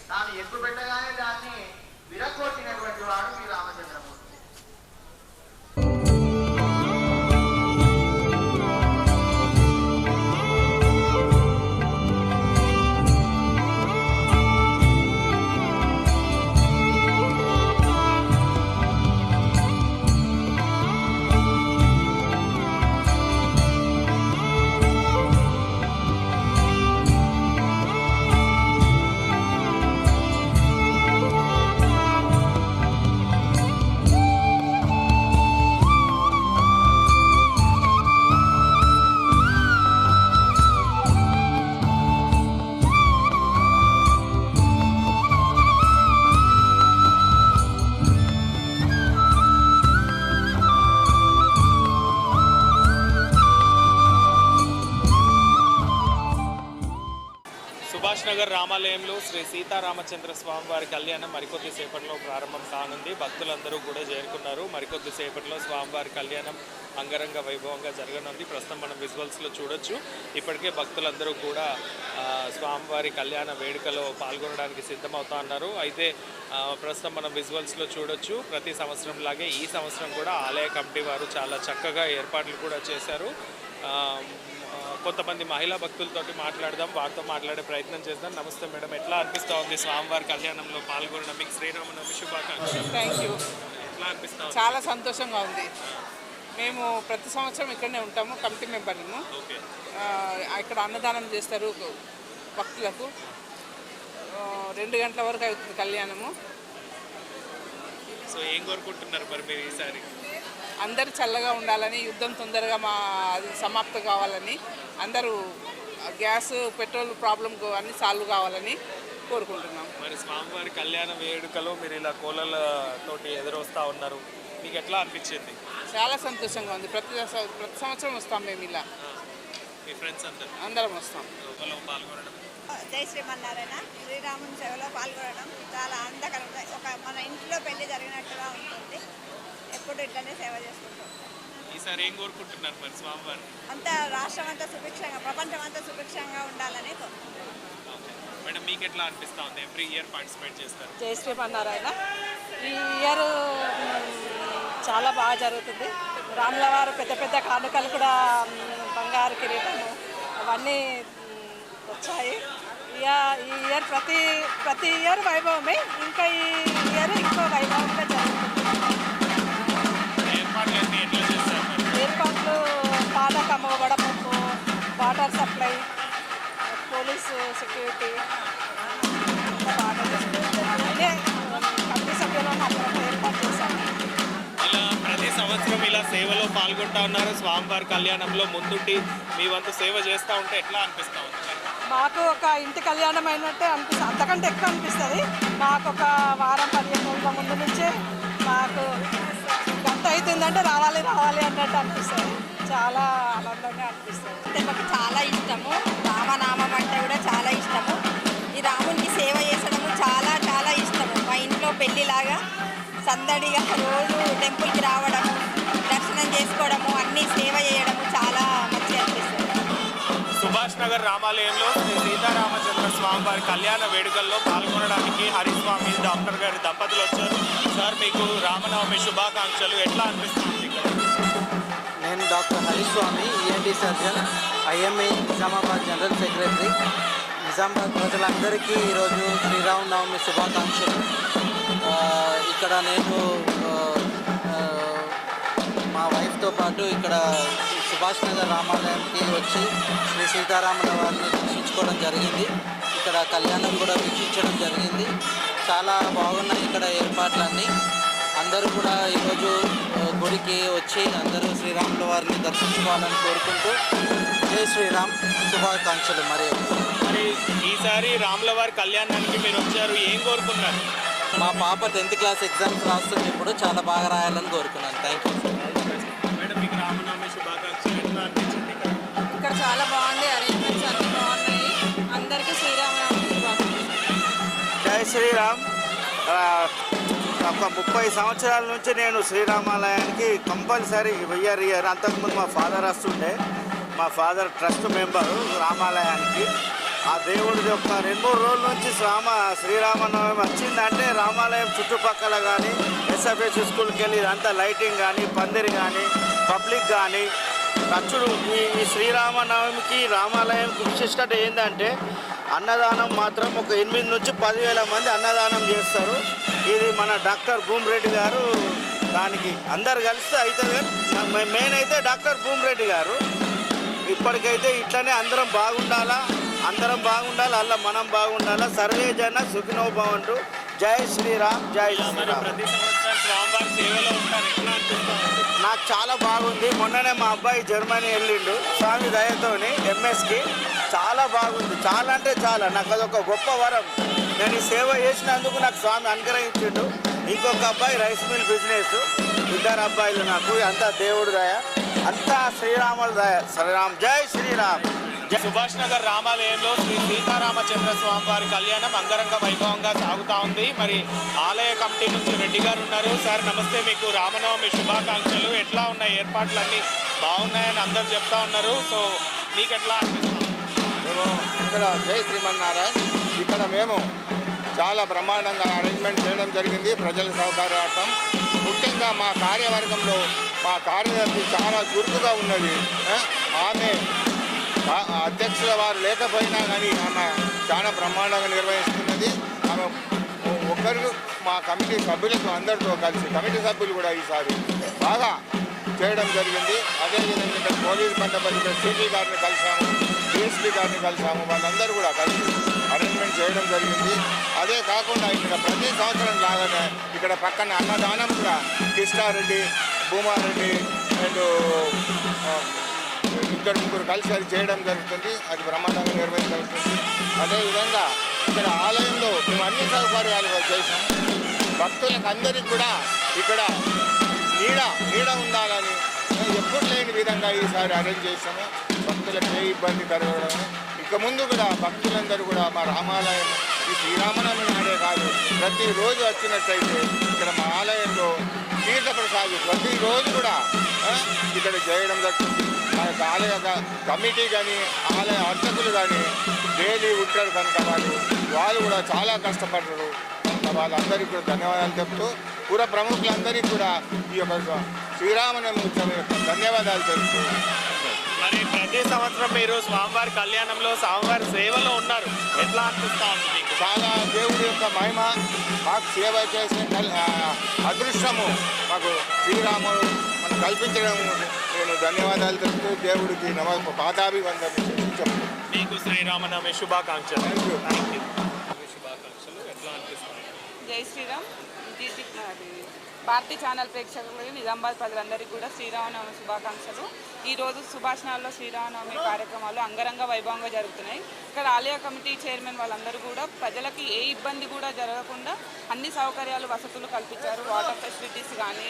తాను ఎక్కువ పెట్టగానే దాన్ని విరగొట్టినటువంటి వాడు ఈ రామచంద్రమూర్తి. సుభాష్ నగర్ రామాలయంలో శ్రీ సీతారామచంద్ర స్వామి వారి కళ్యాణం మరికొద్ది సేపట్లో ప్రారంభం కానుంది. భక్తులందరూ కూడా చేరుకున్నారు. మరికొద్ది సేపట్లో స్వామివారి కళ్యాణం అంగరంగ వైభవంగా జరగనుంది. ప్రస్తుతం మనం విజువల్స్లో చూడొచ్చు. ఇప్పటికే భక్తులందరూ కూడా స్వామివారి కళ్యాణ వేడుకలో పాల్గొనడానికి సిద్ధమవుతా ఉన్నారు. అయితే ప్రస్తుతం మనం విజువల్స్లో చూడొచ్చు. ప్రతి సంవత్సరం లాగే ఈ సంవత్సరం కూడా ఆలయ కమిటీ వారు చాలా చక్కగా ఏర్పాట్లు కూడా చేశారు. కొంతమంది మహిళా భక్తులతోటి మాట్లాడదాం, వారితో మాట్లాడే ప్రయత్నం చేద్దాం. నమస్తే మేడం, ఎట్లా అనిపిస్తూ ఉంది స్వామివారి కళ్యాణంలో పాల్గొనడం? మీకు శ్రీరామనవమి శుభాకాంక్షలు. Thank you. ఎట్లా అనిపిస్తూ ఉంది? చాలా సంతోషంగా ఉంది. మేము ప్రతి సంవత్సరం ఇక్కడనే ఉంటాము, కమిటీ మెంబర్లను. ఓకే. ఇక్కడ అన్నదానం చేస్తారు భక్తులకు. 2 గంటల వరకు అవుతుంది కళ్యాణము. సో ఏం కోరుకుంటున్నారు మరి మీరు ఈసారి? అందరూ చల్లగా ఉండాలని, యుద్ధం తొందరగా అది సమాప్తం కావాలని, అందరూ గ్యాస్ పెట్రోల్ ప్రాబ్లం అన్నీ సాల్వ్ కావాలని కోరుకుంటున్నాం. మరి స్వామివారి కళ్యాణ వేడుకలో మీరు ఇలా కోలలతోటి ఎదురొస్తూ ఉన్నారు, మీకు ఎట్లా అనిపించింది? చాలా సంతోషంగా ఉంది. ప్రతి సంవత్సరం వస్తాం మేము ఇలా. మీ ఫ్రెండ్స్ అందరం వస్తాం. పాల్గొనడం. జై శ్రీమన్నారాయణ. శ్రీరాముని సేవలో పాల్గొనడం చాలా ఆనందకరంగా, మన ఇంట్లో పెళ్లి జరిగినట్టుగా ఉంటుంది. ఎప్పుడు ఇట్లనే సేవ చేసుకుంటాం. ఈసారి ఏం కోరుకుంటున్నారు మరి స్వామివారి? అంతా రాష్ట్రం అంతా సుభిక్షంగా, ప్రపంచం అంతా సుభిక్షంగా ఉండాలని కోరుకుంటున్నాం. మేడం, మీకు ఎట్లా అనిపిస్తూ ఉంది? ఎవ్రీ ఇయర్ పార్టిసిపేట్ చేస్తారు. జై శ్రీమన్నారాయణ. ఈ ఇయర్ చాలా బాగా జరుగుతుంది. రాముల వారు పెద్ద పెద్ద కానుకలు కూడా, బంగారు కిరీటము అవన్నీ వచ్చాయి. ఈ ఇయర్ ప్రతి ఇయర్ వైభవమే, ఇంకా ఈ ఇయర్ ఇంకో వైభవంగా జరుగుతుంది. ఏర్పాట్లు పాటకు అమ్మబడము, వాటర్ సప్లై, పోలీసు సెక్యూరిటీ బాగా కమిటీ సభ్యులను అక్కడ ఏర్పాటు చేశాము. ఇలా ప్రతి సంవత్సరం ఇలా సేవలో పాల్గొంటా ఉన్నారు. స్వామివారి కళ్యాణంలో ముందుండి మీ వంతు సేవ చేస్తూ ఉంటే ఎట్లా అనిపిస్తూ ఉంది? మాకు ఒక ఇంటి కళ్యాణం అయినట్టే అనిపిస్తుంది, అంతకంటే ఎక్కువ అనిపిస్తుంది. మాకు ఒక వారం 15 రోజుల ముందు నుంచే మాకు గంట అవుతుందంటే రావాలి అన్నట్టు అనిపిస్తుంది. చాలా ఆనందంగా అనిపిస్తుంది. అంటే మాకు చాలా ఇష్టము. రామనామం అంటే కూడా చాలా ఇష్టము. ఈ రామునికి సేవ చేసడము చాలా చాలా ఇష్టము. మా ఇంట్లో పెళ్ళిలాగా సందడిగా రోజు టెంపుల్కి రావడము, దర్శనం చేసుకోవడము, అన్నీ సేవ చేయడము చాలా మంచిగా అనిపిస్తుంది. సుభాష్ నగర్ రామాలయంలో శ్రీ సీతారామచంద్ర స్వామివారి కళ్యాణ వేడుకల్లో పాల్గొనడానికి హరిస్వామి డాక్టర్ గారి దంపతులు వచ్చారు. సార్, మీకు రామనవమి శుభాకాంక్షలు. ఎట్లా అనిపిస్తుంది? నేను doctor Hariswami, ENT surgeon, IMA Nizamabad general secretary. Nizamabad ప్రజలందరికీ ఈరోజు శ్రీరామనవమి శుభాకాంక్షలు. ఇక్కడ నేను మా వైఫ్తో పాటు ఇక్కడ సుభాష్ నగర్ రామాలయానికి వచ్చి శ్రీ సీతారాముల వారిని దర్శించుకోవడం జరిగింది. ఇక్కడ కళ్యాణం కూడా వీక్షించడం జరిగింది. చాలా బాగున్నాయి ఇక్కడ ఏర్పాట్లన్నీ. అందరూ కూడా ఈరోజు గుడికి వచ్చి అందరూ శ్రీరాముల వారిని దర్శించుకోవాలని కోరుకుంటూ జై శ్రీరామ్ శుభాకాంక్షలు. మరి ఈసారి రాముల వారి కళ్యాణానికి మీరు వచ్చారు, ఏం కోరుకున్నారు? మా పాప 10th క్లాస్ ఎగ్జామ్స్ రాస్తుంది, ఇప్పుడు చాలా బాగా రాయాలని కోరుకున్నాను. Thank you. మేడం, మీకు రామనవమి శుభాకాంక్షలు. ఎట్లా అనిపించింది? ఇక్కడ చాలా బాగుంది, అరేంజ్మెంట్స్ అన్నీ బాగున్నాయి. అందరికీ శ్రీరామనవమి శుభాకాంక్షలు. జై శ్రీరామ్. ఒక 30 సంవత్సరాల నుంచి నేను శ్రీరామాలయానికి కంపల్సరీ ఇయర్ అంతకుముందు మా ఫాదర్ వస్తుండే. మా ఫాదర్ ట్రస్ట్ మెంబరు రామాలయానికి. ఆ దేవుడిది ఒక 2-3 రోజుల నుంచి శ్రీరామనవమి వచ్చిందంటే రామాలయం చుట్టుపక్కల కానీ ఎస్ఎఫ్ఎస్ స్కూల్కి వెళ్ళి అంతా లైటింగ్ కానీ పందిరి కానీ పబ్లిక్ కానీ ఖర్చులు. ఈ శ్రీరామనవమికి రామాలయంకి విశిష్టత ఏంటంటే అన్నదానం మాత్రం ఒక 8 నుంచి 10,000 మంది అన్నదానం చేస్తారు. ఇది మన డాక్టర్ భూమిరెడ్డి గారు దానికి అందరు కలిస్తే అవుతుంది. మెయిన్ అయితే డాక్టర్ భూమిరెడ్డి గారు ఇప్పటికైతే ఇట్లనే అందరం బాగుండాలా, అలా మనం బాగుండాలా. సర్వే జన సుఖినో భవంతు. జై శ్రీరామ్, జై శ్రీరామ్. నాకు చాలా బాగుంది. మొన్ననే మా అబ్బాయి జర్మనీ వెళ్ళిండు స్వామి దయతోని ఎంఎస్కి. చాలా బాగుంది, చాలా అంటే చాలా. నాకు అదొక గొప్ప వరం. నేను ఈ సేవ చేసినందుకు నాకు స్వామి అనుగ్రహించిండు. ఇంకొక అబ్బాయి రైస్ మిల్ బిజినెస్, 2 అబ్బాయిలు నాకు. అంతా దేవుడు దయ, అంతా శ్రీరాముల దయ. శ్రీరామ్, జై శ్రీరామ్. సుభాష్ నగర్ రామాలయంలో శ్రీ సీతారామచంద్ర స్వామి వారి కళ్యాణం అంగరంగ వైభవంగా సాగుతూ ఉంది. మరి ఆలయ కమిటీ నుంచి రెడ్డి గారు ఉన్నారు. సార్ నమస్తే, మీకు రామనవమి శుభాకాంక్షలు. ఎట్లా ఉన్నాయి ఏర్పాట్లన్నీ? బాగున్నాయని అందరూ చెప్తా ఉన్నారు. సో మీకు ఎట్లా అనిపిస్తుంది? ఇక్కడ జై శ్రీమన్నారాయణ ఇక్కడ మేము చాలా బ్రహ్మాండంగా అరేంజ్మెంట్ చేయడం జరిగింది ప్రజల సౌకర్యార్థం. ముఖ్యంగా మా కార్యవర్గంలో మా కార్యదర్శి చాలా చురుకుగా ఉన్నది. ఆమె అధ్యక్షుల వారు లేకపోయినా కానీ ఆమె చాలా బ్రహ్మాండంగా నిర్వహిస్తున్నది. ఆమె ఒకరు మా కమిటీ సభ్యులతో అందరితో కలిసి కమిటీ సభ్యులు కూడా ఈసారి బాగా చేయడం జరిగింది. అదేవిధంగా ఇక్కడ పోలీస్ మండపల్లి సిపి గారిని కలిసాము, డిఎస్పీ గారిని కలిసాము. వాళ్ళందరూ కూడా కలిసి అరేంజ్మెంట్ చేయడం జరిగింది. అదే కాకుండా ఇక్కడ ప్రతి సంవత్సరం లాగానే ఇక్కడ పక్కన అన్నదానం కూడా కృష్ణారెడ్డి, భూమారెడ్డి అండ్ 2-3 కలిసి అది చేయడం జరుగుతుంది. అది బ్రహ్మాండంగా నిర్వహించబడుతుంది. అదేవిధంగా ఇక్కడ ఆలయంలో మేము అన్ని సౌకర్యాలు చేసాం. భక్తులకు అందరికీ కూడా ఇక్కడ నీడ ఉండాలని ఎప్పుడు లేని విధంగా ఈసారి అరేంజ్ చేసాము. భక్తులకు ఏ ఇబ్బంది కలగడం. ఇక ముందు కూడా భక్తులందరూ కూడా మా రామాలయం ఈ శ్రీరామనవమి నాడే కాదు, ప్రతిరోజు వచ్చినట్టయితే ఇక్కడ మా ఆలయంలో తీర్థప్రసాదం ప్రతిరోజు కూడా ఇక్కడ చేయడం జరుగుతుంది. మా యొక్క ఆలయ కమిటీ కానీ ఆలయ అర్చకులు కానీ డైలీ ఉంటారు కనుక వాళ్ళు కూడా చాలా కష్టపడ్డారు. వాళ్ళందరికీ కూడా ధన్యవాదాలు చెప్తూ పూర ప్రముఖులందరికీ కూడా ఈ యొక్క శ్రీరామనవమి ఉత్సవం యొక్క ధన్యవాదాలు తెలుపుతూ. మరి ప్రతి సంవత్సరం మీరు స్వామివారి కళ్యాణంలో స్వామివారి సేవలో ఉన్నారు, ఎట్లా అనిపిస్తా ఉంది మీకు? చాలా దేవుడి యొక్క మహిమ, మాకు సేవ చేసే అదృష్టము మాకు శ్రీరాముడు మనం కల్పించడం నేను ధన్యవాదాలు తెలుపుతూ దేవుడికి పాదాభివందనం చెప్తాను. మీకు శ్రీరామనవమి శుభాకాంక్షలు. శుభాకాంక్షలు. ఎట్లా అనిపిస్తుంది? జై శ్రీరామ్. భారతీ ఛానల్ ప్రేక్షకులు, నిజామాబాద్ ప్రజలందరికీ కూడా శ్రీరామనవమి శుభాకాంక్షలు. ఈరోజు సుభాష్ నగర్లో శ్రీరామనవమి కార్యక్రమాలు అంగరంగ వైభవంగా జరుగుతున్నాయి. ఇక్కడ ఆలయ కమిటీ చైర్మన్ వాళ్ళందరూ కూడా ప్రజలకి ఏ ఇబ్బంది కూడా జరగకుండా అన్ని సౌకర్యాలు వసతులు కల్పించారు. వాటర్ ఫెసిలిటీస్ కానీ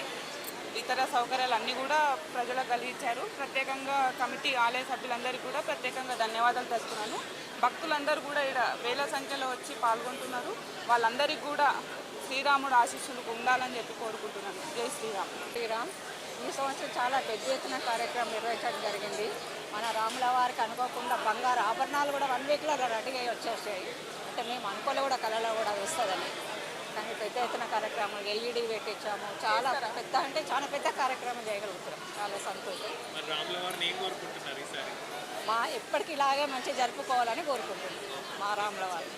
ఇతర సౌకర్యాలు అన్నీ కూడా ప్రజలకు కలిగించారు. ప్రత్యేకంగా కమిటీ ఆలయ సభ్యులందరికీ కూడా ప్రత్యేకంగా ధన్యవాదాలు తెలుపుతున్నాను. భక్తులందరూ కూడా ఇక్కడ వేల సంఖ్యలో వచ్చి పాల్గొంటున్నారు. వాళ్ళందరికీ కూడా శ్రీరాముడు ఆశీస్సులు ఉండాలని చెప్పి కోరుకుంటున్నాను. జై శ్రీరామ్. శ్రీరామ్. ఈ సంవత్సరం చాలా పెద్ద ఎత్తున కార్యక్రమం నిర్వహించడం జరిగింది. మన రాముల వారికి అనుకోకుండా బంగారు ఆభరణాలు కూడా 1 వీక్లో రెడీగా వచ్చేసాయి. అంటే మేము అనుకోలే కూడా కళలో కూడా వస్తుందని. కానీ పెద్ద ఎత్తున కార్యక్రమం ఎల్ఈడి పెట్టించాము. చాలా పెద్ద కార్యక్రమం చేయగలుగుతున్నాం. చాలా సంతోషం. మా ఎప్పటికీ ఇలాగే మంచిగా జరుపుకోవాలని కోరుకుంటున్నాం మా రాముల వారిని.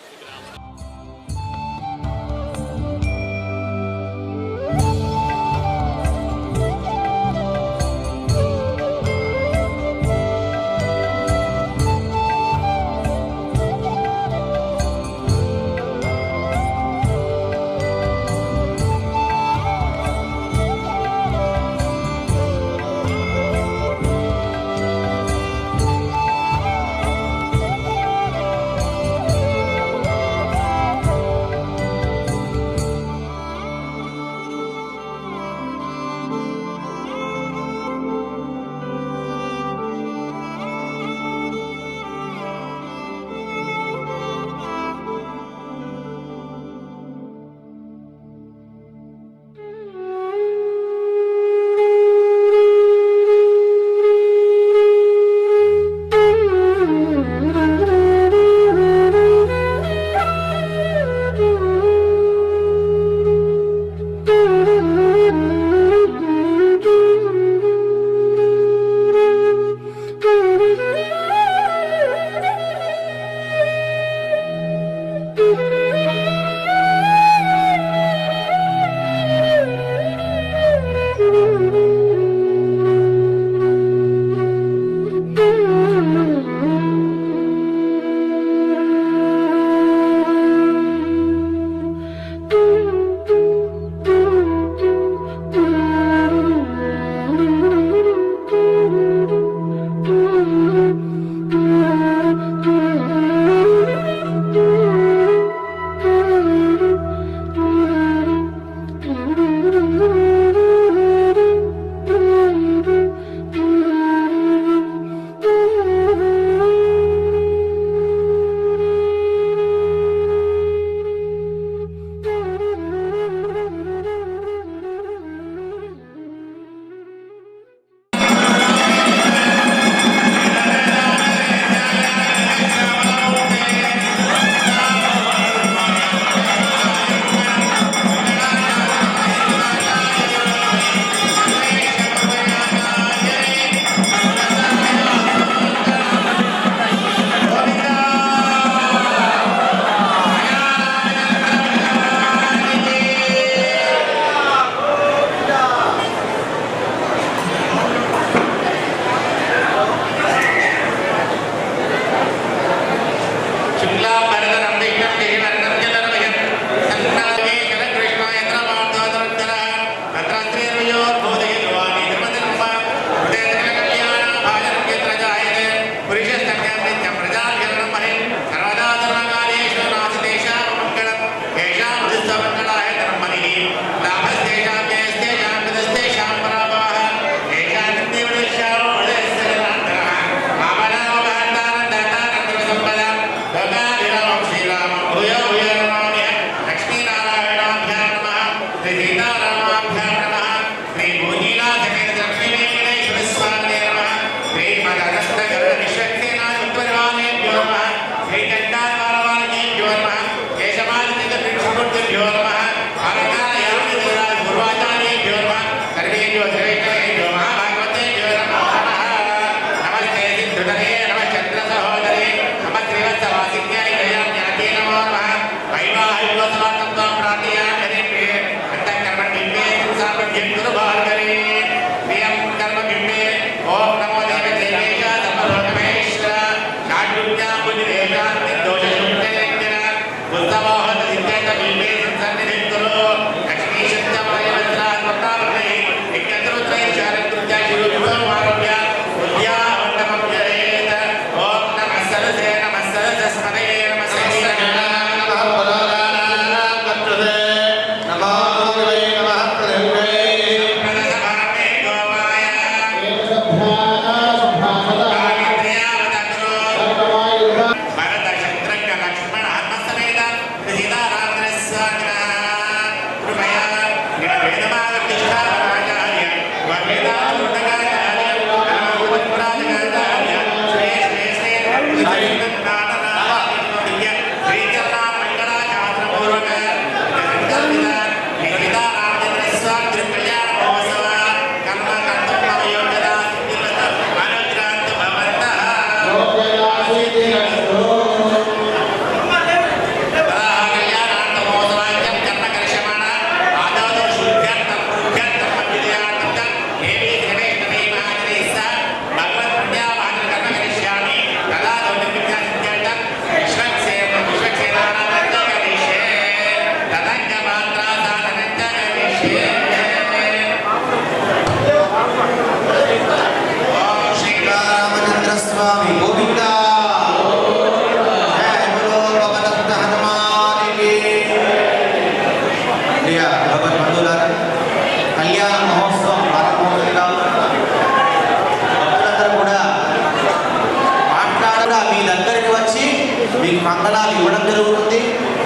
కంకణాలు ఇవ్వడం జరుగుతుంది,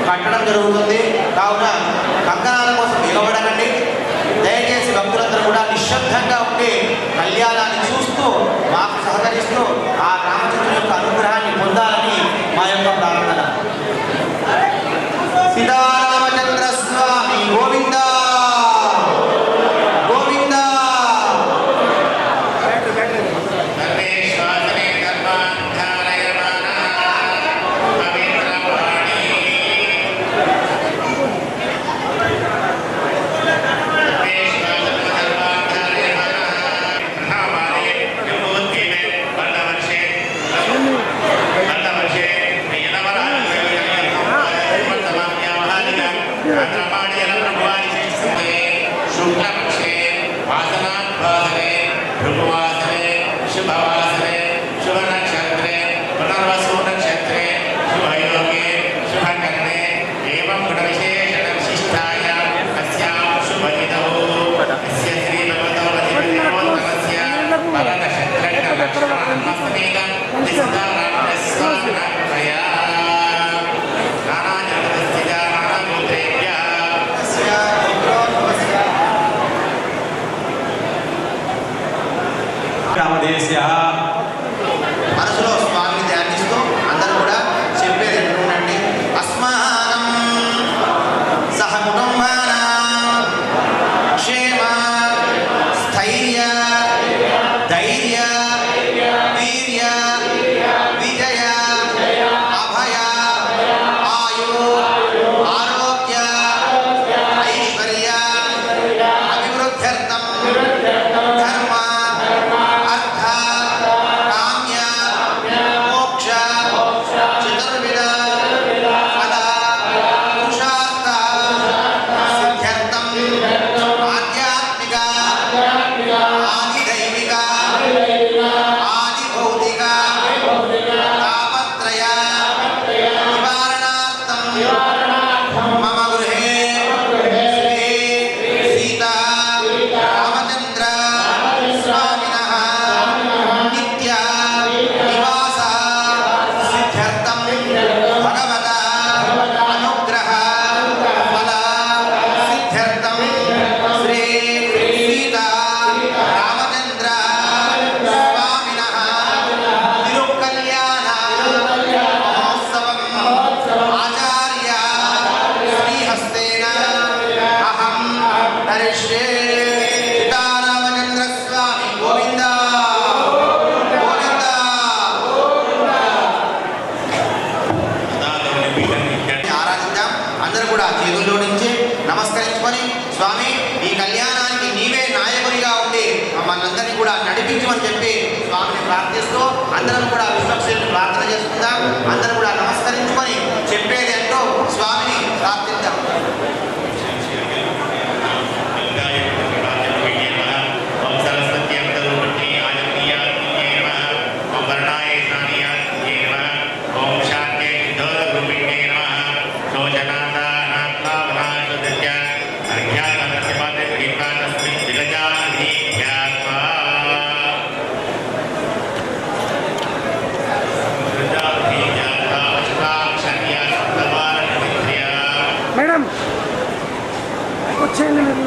కట్టడం జరుగుతుంది. కావున కంకణాల కోసం నిలబడకండి. దయచేసి భక్తులందరూ కూడా నిశ్శబ్దంగా ఉండి కళ్యాణాన్ని చూస్తూ మాకు సహకరిస్తూ ఆ రామచంద్రుని యొక్క అనుగ్రహాన్ని పొందాలని మా యొక్క ప్రార్థన. సీతారామచంద్ర స్వామి గోవింద గోవింద. కూడా చేతులు జోడించి నమస్కరించుకొని స్వామి ఈ కళ్యాణానికి నీవే నాయకునిగా ఉండి మమ్మల్ని అందరినీ కూడా నడిపించమని చెప్పి స్వామిని ప్రార్థిస్తూ అందరం కూడా విశ్వక్షేత్రుని ప్రార్థన చేసుకుందాం. అందరం కూడా నమస్కరించుకొని చెప్పేది అంటూ స్వామిని ప్రార్థిద్దాం. మేడం వచ్చేయండి మీరు.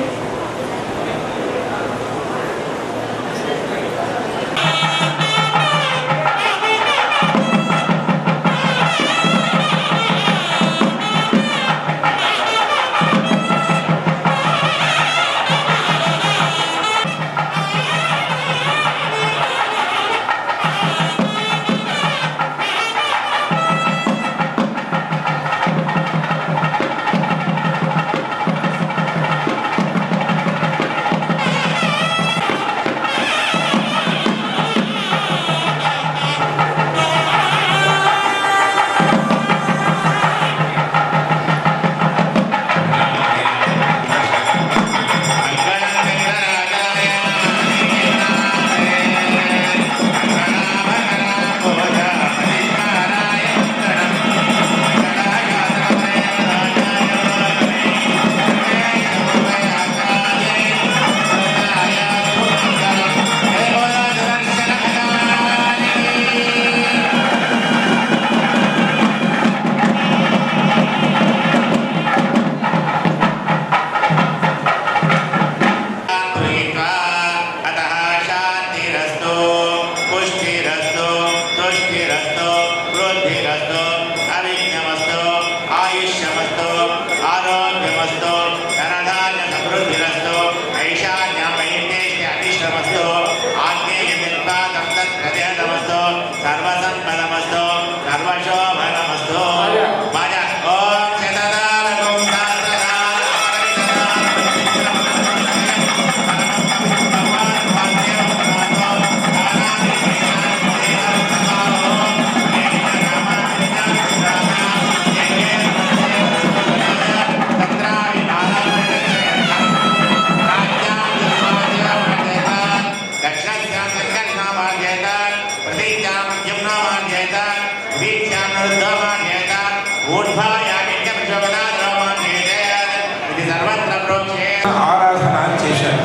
ఆరాధన చేశారు.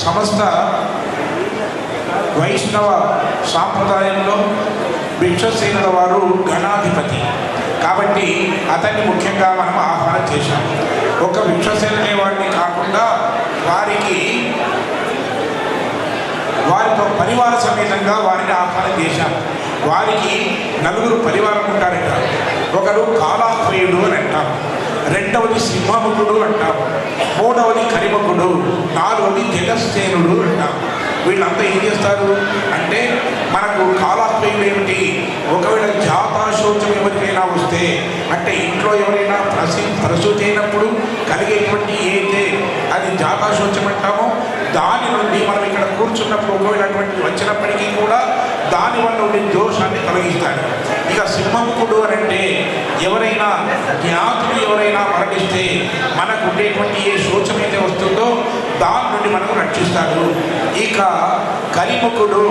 సమస్త వైష్ణవ సాంప్రదాయంలో భిక్షసేనుల వారు గణాధిపతి కాబట్టి అతన్ని ముఖ్యంగా మనం ఆహ్వానం చేశాం. ఒక భిక్షసేనులే వాడిని కాకుండా వారితో పరివార సమేతంగా వారిని ఆహ్వానం చేశాం. వారికి నలుగురు పరివారం ఉంటారట. ఒకరు కాలాహ్వయుడు అని అంటాం, రెండవది సింహముఖుడు అంటాం, మూడవది కరిముఖుడు, నాలుగవది జగశ్చేనుడు అంటాం. వీళ్ళంతా ఏం చేస్తారు అంటే మనకు కాలాహ్వయుడు ఏమిటి, ఒకవేళ జాతాశోచం ఎవరికైనా వస్తే అంటే ఇంట్లో ఎవరైనా ప్రసూతి అయినప్పుడు కలిగేటువంటి అయితే అది జాతాశోచం అంటామో దాని నుండి మనం ఇక్కడ కూర్చున్నప్పుడు ఒకవేళ అటువంటి వచ్చినప్పటికీ కూడా దానివల్ల ఉండే దోషాన్ని తొలగిస్తాడు. ఇక సింహముఖుడు అని అంటే ఎవరైనా జ్ఞాతులు ఎవరైనా మరణిస్తే మనకు ఉండేటువంటి ఏ శోచం అయితే వస్తుందో దాని నుండి మనకు రక్షిస్తాడు. ఇక కరిముఖుడు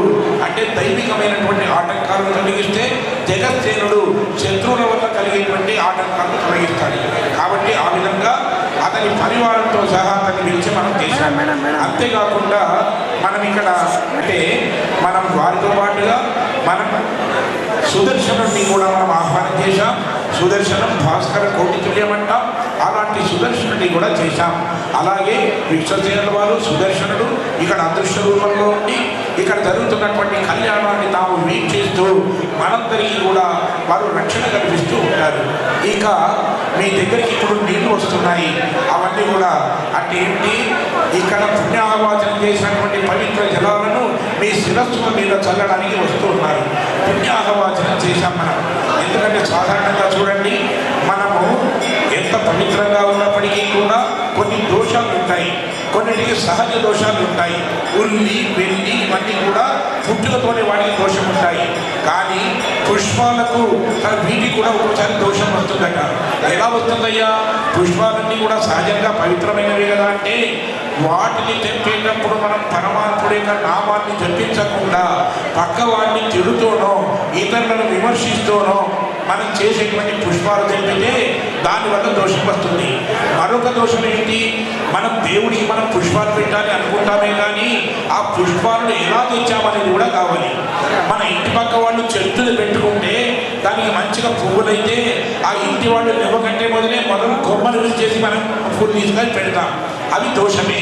అంటే దైవికమైనటువంటి ఆటంకాలను తొలగిస్తే జగత్సేనుడు శత్రువుల వల్ల కలిగేటువంటి ఆటంకాలను తొలగిస్తాడు. కాబట్టి ఆ విధంగా అతని పరివారంతో సహా అతన్ని పిలిచి మనం చేశాం. అంతేకాకుండా మనం ఇక్కడ అంటే మనం వారితో పాటుగా మనం సుదర్శనుడిని కూడా మనం ఆహ్వానం చేశాం. సుదర్శనం భాస్కర కోటి తుల్యం అంటాం. అలాంటి సుదర్శనుడిని కూడా చేశాం. అలాగే విశ్వసేనుల వారు సుదర్శనుడు ఇక్కడ అదృశ్య రూపంలో ఉండి ఇక్కడ జరుగుతున్నటువంటి కళ్యాణాన్ని తాము వీక్షిస్తూ మనందరికీ కూడా వారు రక్షణ కల్పిస్తూ ఉంటారు. ఇక మీ దగ్గరికి ఇప్పుడు నీళ్లు వస్తున్నాయి, అవన్నీ కూడా అంటే ఏంటి, ఇక్కడ పుణ్యాహవాచనం చేసినటువంటి పవిత్ర జలాలను మీ శిరస్సుల మీద చల్లడానికి వస్తూ ఉన్నారు. పుణ్యాహవాచనం చేశాం మనం. ఎందుకంటే సాధారణంగా చూడండి, మనము ఎంత పవిత్రంగా ఉన్నప్పటికీ కూడా కొన్ని దోషాలు ఉంటాయి, కొన్నిటికి సహజ దోషాలు ఉంటాయి. ఉల్లి వెల్లి ఇవన్నీ కూడా పుట్టుకతోనే వాటికి దోషం ఉంటాయి. కానీ పుష్పాలకు వీటికి కూడా ఒక్కోసారి దోషం వస్తుందట. ఎలా వస్తుందయ్యా? పుష్పాలన్నీ కూడా సహజంగా పవిత్రమైనవి కదా అంటే వాటిని తెంపేటప్పుడు మనం పరమాత్ముడి యొక్క నామాన్ని జపించకుండా పక్కవాడిని తిడుతూనో ఇతరులను విమర్శిస్తూనో మనం చేసేటువంటి పుష్పాలు తెంపితే దానివల్ల దోషం వస్తుంది. మరొక దోషం ఏంటి? మనం దేవుడికి మనం పుష్పాలు పెట్టాలి అనుకుంటామే కానీ ఆ పుష్పాలను ఎలా తెచ్చామనేది కూడా కావాలి. మన ఇంటి పక్క వాళ్ళు చెట్టులు పెట్టుకుంటే దానికి మంచిగా పువ్వులైతే ఆ ఇంటి వాళ్ళు నివ్వకంటే మొదలే మొదలు కొమ్మలు విరిచేసి మనం పువ్వులు తీసుకొని పెడతాం. అవి దోషమే.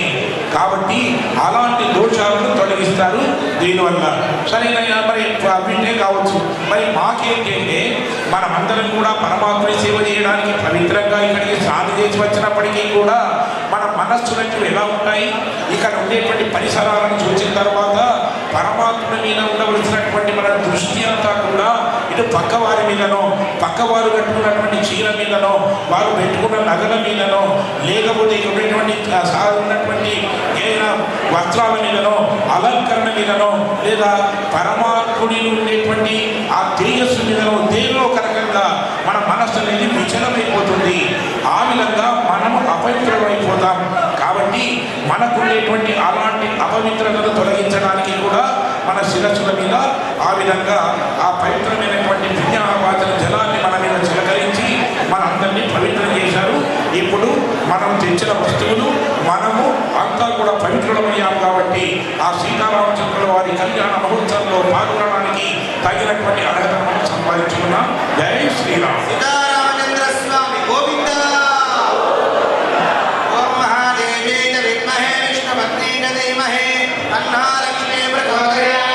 కాబట్టి అలాంటి దోషాలను తొలగిస్తారు దీనివల్ల. సరేనైనా మరి వీటే కావచ్చు. మరి మాకేంటంటే మనమందరం కూడా పరమాత్మని సేవ చేయడానికి పవిత్రంగా ఇక్కడికి స్నానం చేసి వచ్చినప్పటికీ కూడా మన మనస్సులకు ఎలా ఉంటాయి? ఇక్కడ ఉండేటువంటి పరిసరాలను చూసిన తర్వాత పరమాత్మ మీద ఉండవలసినటువంటి మన దృష్టి అంతా కూడా ఇటు పక్కవారి మీదనో, పక్కవారు కట్టుకున్నటువంటి చీర మీదనో, వారు పెట్టుకున్న నగల మీదనో, లేకపోతే ఇక్కడ ఉన్నటువంటి ఏదైనా వస్త్రాల మీదనో, అలంకరణ మీదనో, లేదా పరమాత్ముడి ఉండేటువంటి ఆ తేజస్సు మీదనో దేనిలో కనుక మన మనస్సు అనేది విచలమైపోతుంది. ఆ విధంగా మనము అపవిత్రమైపోతాం. కాబట్టి మనకుండేటువంటి అలాంటి అపవిత్రతను తొలగించడానికి కూడా మన శిరస్సుల మీద ఆ విధంగా ఆ పవిత్రమైనటువంటి పుణ్యవాచన జలాన్ని మన మీద చిలకరించి మనందరినీ పవిత్రం చేశారు. ఇప్పుడు మనం తెచ్చిన వస్తువులు మనము అంతా కూడా పవిత్రులమయ్యాం కాబట్టి ఆ సీతారామచంద్రుల వారి కళ్యాణ మహోత్సవంలో పాల్గొనడానికి తగినటువంటి అర్హతను మనం సంపాదించుకున్నాం. జై శ్రీరామ్. సీతారామచంద్ర స్వామి గోవింద. ఓం మహాదేవే విద్మహే విష్ణుపత్నే ధీమహి తన్నో లక్ష్మీ ప్రచోదయాత్.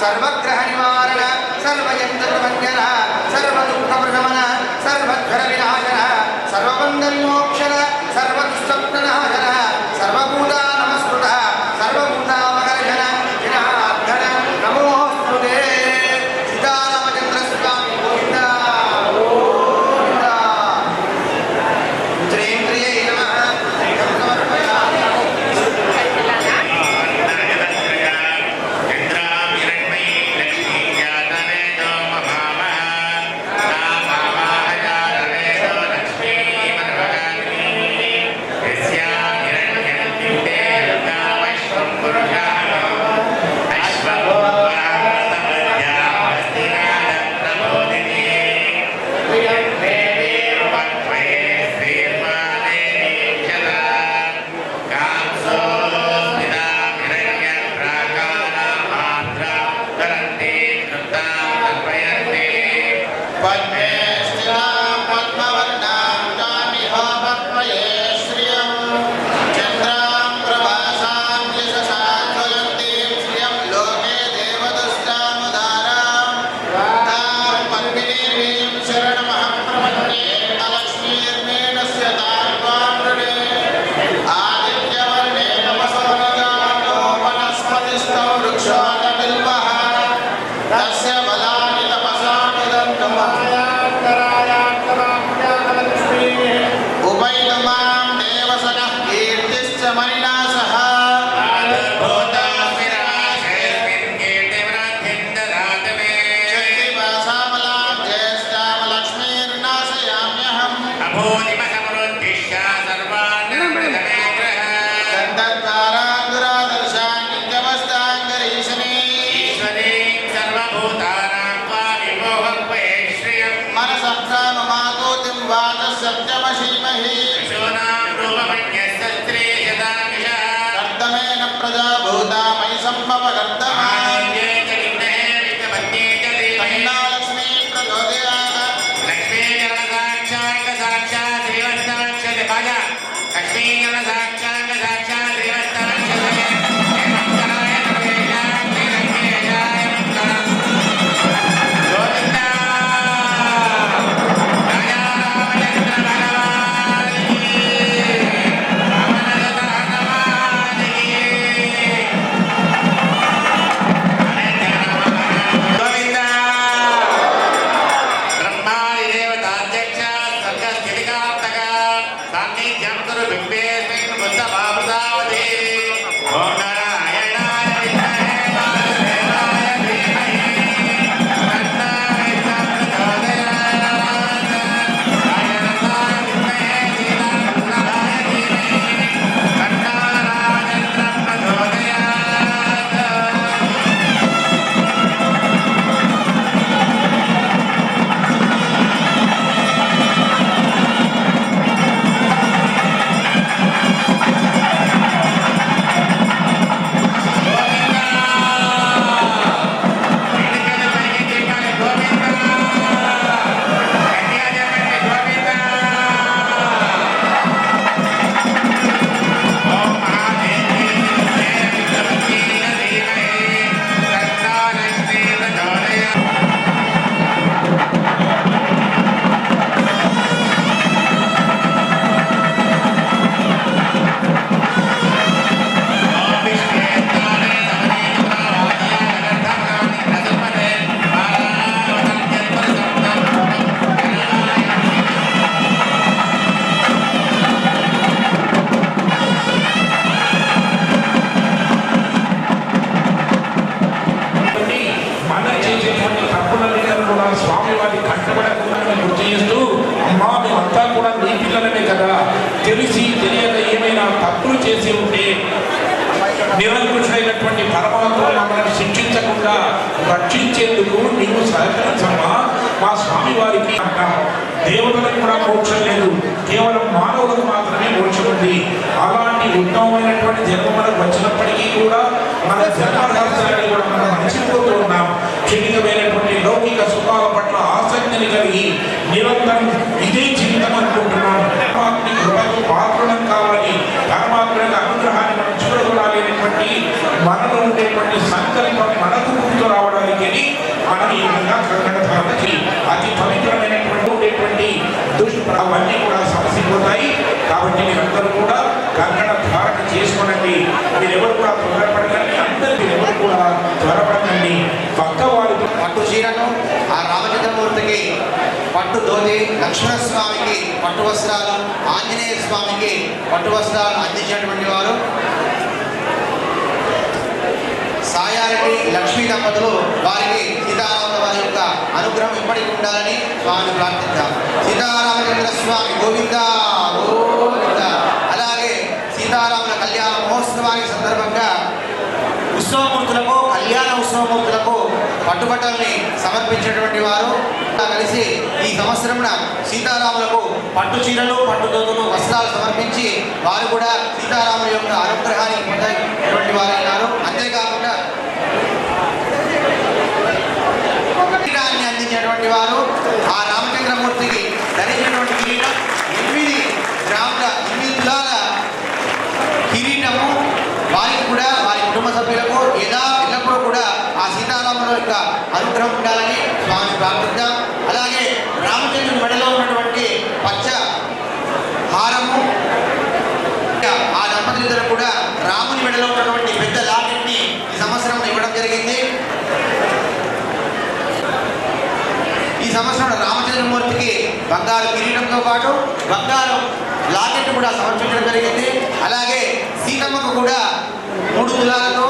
సర్వగ్రహ నివారణ సర్వయంత్ర భంజన సర్వదుఃఖ ప్రశమన సర్వధ్వర వినాశన సర్వబంధ విమోక్షణ సర్వదుష్టప్రణాశన సర్వభూత నమస్కృత సర్వభూతామకర్షణ జనార్దన నమోస్తుతే. సీతారామచంద్ర స్వామి గోవింద గోవింద. శ్రీంద్రియై నమః. Mama. తెలిసి తెలియక ఏమైనా తప్పులు చేసి ఉంటే నిరంకుశైనటువంటి పరమాత్మ మనల్ని శిక్షించకుండా రక్షించేందుకు నీవు సహకరించమ్మా. మా స్వామి వారికి దేవతలకు కూడా మోక్షం లేదు, కేవలం మానవులకు మాత్రమే మోక్షం ఉంది. అలాంటి ఉత్తమమైనటువంటి జన్మ మనకు వచ్చినప్పటికీ కూడా మన జన్మరహస్యాన్ని కూడా మనం మర్చిపోతూ ఉన్నాం. క్షణికమైనటువంటి లౌకిక సుఖాల పట్ల ఆసక్తిని కలిగి నిరంతరం ఇదే జీవితం అనుకుంటున్నాం. పరమాత్మ కృపకు పాత్రలం కావాలి, పరమాత్మయొక్క అనుగ్రహాన్ని మనం చూడగలాలేనటువంటి మనలో ఉండేటువంటి సంకల్పం మనకు గుర్తు రావడానికి మనం ఈ విధంగా కంకణ ధారణకి అతి పవిత్రమైనటువంటి ఉండేటువంటి దుష్ప్రభావాన్ని కూడా సమసిపోతాయి. కాబట్టి మీరందరూ కూడా కంకణ ధారణ చేసుకోనండి. మీరెవరు కూడా త్వరపడకండి, అందరికీ ఎవరు కూడా త్వరపడకండి. పక్క వారితో పట్టు చీరను, ఆ రామచంద్రమూర్తికి పట్టు ధోతి, లక్ష్మణస్వామికి పట్టు వస్త్రాలు, ఆంజనేయ స్వామికి పట్టు వస్త్రాలు అందించినటువంటి వారు సాయారెడ్డి లక్ష్మీ దంపతులు. వారికి సీతారాముల వారి యొక్క అనుగ్రహం ఇప్పటికి ఉండాలని స్వామిని ప్రార్థిద్దాం. సీతారామచంద్ర స్వామి గోవింద గోవింద. అలాగే సీతారాముల కళ్యాణ మహోత్సవానికి సందర్భంగా ఉత్సవమూర్తులకు, కళ్యాణ ఉత్సవమూర్తులకు పట్టుబట్టల్ని సమర్పించినటువంటి వారు కలిసి ఈ సంవత్సరమున సీతారాములకు పట్టు చీరలు, పట్టు దోతులు, వస్త్రాలు సమర్పించి వారు కూడా సీతారాముల యొక్క అనుగ్రహాన్ని పొందినటువంటి వారు అయినారు. అంతేకాకుండా కిరీటాన్ని అందించినటువంటి వారు ఆ రామచంద్రమూర్తికి ధరించినటువంటి కిరీటం 8 గ్రాముల 8 తులాల కిరీటము వారికి కూడా, వారి కుటుంబ సభ్యులకు ఎల్లప్పుడూ కూడా ఆ సీతారాముల యొక్క అనుగ్రహం ఉండాలని స్వామి ప్రార్థిద్దాం. అలాగే రామచంద్రుని మెడలో ఉన్నటువంటి పచ్చ హారము, ఆ దంపతులిద్దరు కూడా రాముని మెడలో ఉన్నటువంటి పెద్ద లాకెట్ని ఈ సంవత్సరం ఇవ్వడం జరిగింది. ఈ సంవత్సరం రామచంద్రమూర్తికి బంగారు కిరీటంతో పాటు బంగారు లాకెట్ కూడా సమర్పించడం జరిగింది. అలాగే సీతమ్మకు కూడా 3 తులాలతో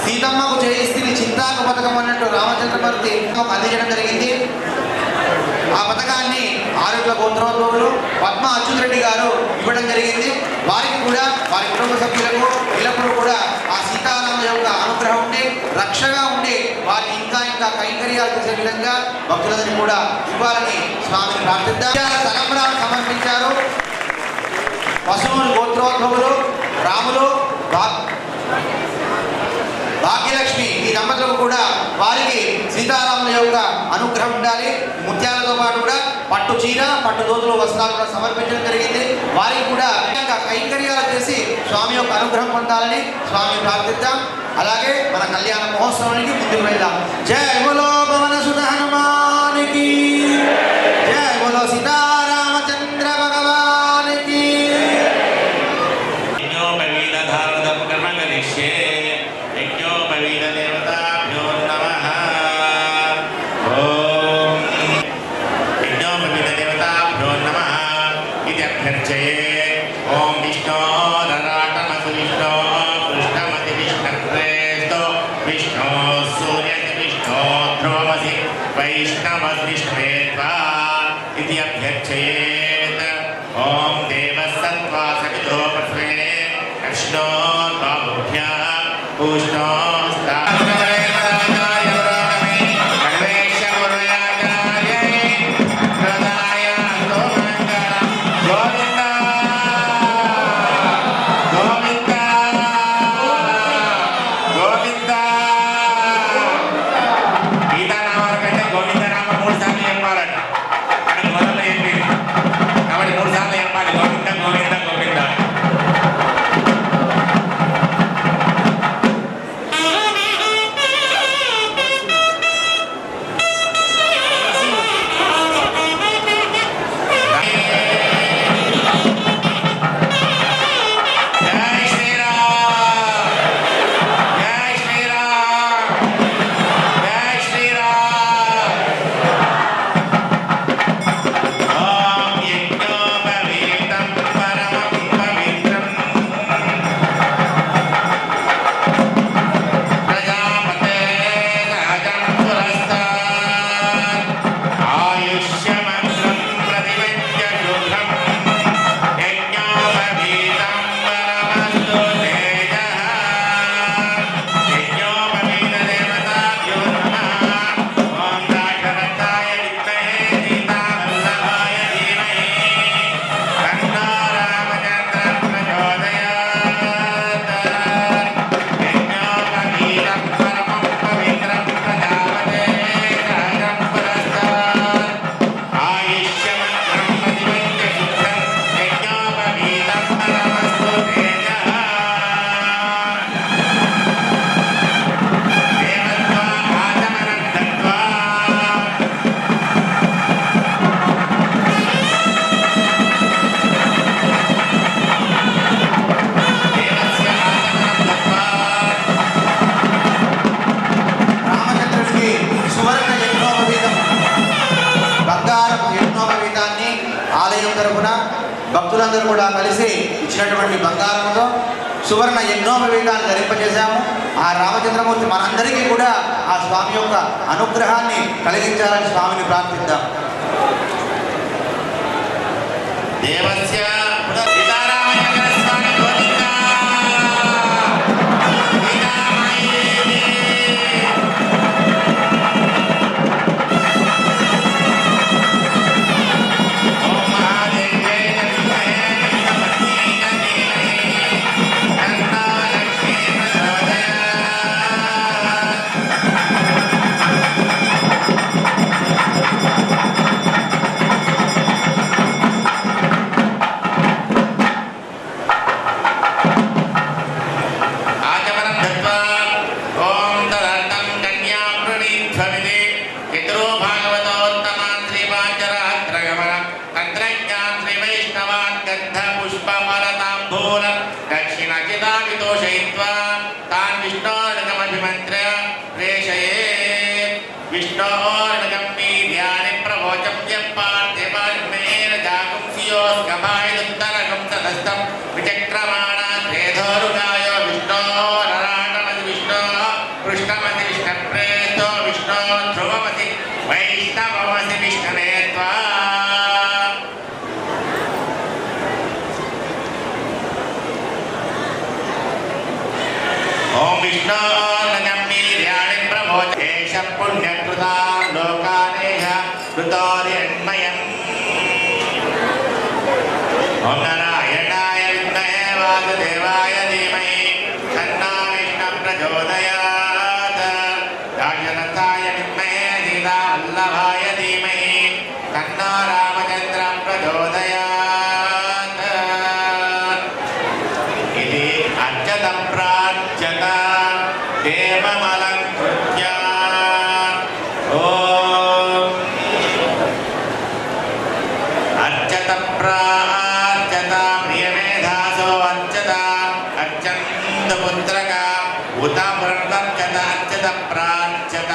సీతమ్మకు చేయిస్తే చింతాకు పథకం అన్నట్టు రామచంద్రమూర్తి అందించడం జరిగింది. ఆ పథకాన్ని ఆరుట్ల గోత్రోద్భవులు పద్మ అచ్యుత్ రెడ్డి గారు ఇవ్వడం జరిగింది. వారికి కూడా వారి కుటుంబ సభ్యులకు ఎల్లప్పుడూ కూడా ఆ సీతారాముల యొక్క అనుగ్రహం ఉండి రక్షగా ఉండి వారిని ఇంకా ఇంకా కైంకర్యాలు చేసే విధంగా భక్తులందరినీ కూడా ఇవ్వాలని స్వామిని ప్రార్థిద్దాం. తలంబరాలను సమర్పించారు పశువులు గోత్రోద్భవులు రాములు భాగ్యలక్ష్మి. ఈ దంపతులకు కూడా వారికి సీతారాముల యొక్క అనుగ్రహం ఉండాలి. ముత్యాలతో పాటు కూడా పట్టు చీర పట్టు దోతులు వస్త్రాలు కూడా సమర్పించడం జరిగింది. వారికి కూడా కైంకర్యాలు చేసి స్వామి యొక్క అనుగ్రహం పొందాలని స్వామిని ప్రార్థిద్దాం. అలాగే మన కళ్యాణ మహోత్సవానికి ముందుకు వెళ్దాం. జై బోలో పవన సుత హనుమానికి, జై బోలో సీతారామచంద్ర భగవానికి. ओम विष्णु ललाटमसु विष्णु पृष्ठमति विष्णुप्रेतो विष्णु सूर्य विष्णु ध्रुवमसि वैष्णवविष्णुत्वा इति अभ्यर्चयेत्. ओम देवसत्त्वा सवितो पृथ्वे कृष्णो बाहुभ्यः पूष्णो భక్తులందరూ కూడా కలిసి ఇచ్చినటువంటి బంగారంతో సువర్ణ యజ్ఞోపవీతాన్ని ధరింపజేశాము. ఆ రామచంద్రమూర్తి మనందరికీ కూడా ఆ స్వామి యొక్క అనుగ్రహాన్ని కలిగించాలని స్వామిని ప్రార్థిద్దాం. वैष्णवमसि विष्णुत्वा ఓం నారాయణాయ విద్మహే వాసుదేవాయ ధీమహి తన్నో విష్ణుః ప్రచోదయాత్. రాజదత్తాయ విద్మహే సీతావల్లభాయ ధీమహి తన్నో రామచంద్రం ప్రచోదయాత్. ఇది అర్చతం ప్రార్చత దేవమలంకృత్య. ఓం అర్చత ప్రార్చత ప్రియమేధాసో అర్చత అర్చంత పుత్రక ఉత పునర్చత అర్చత ప్రార్చత.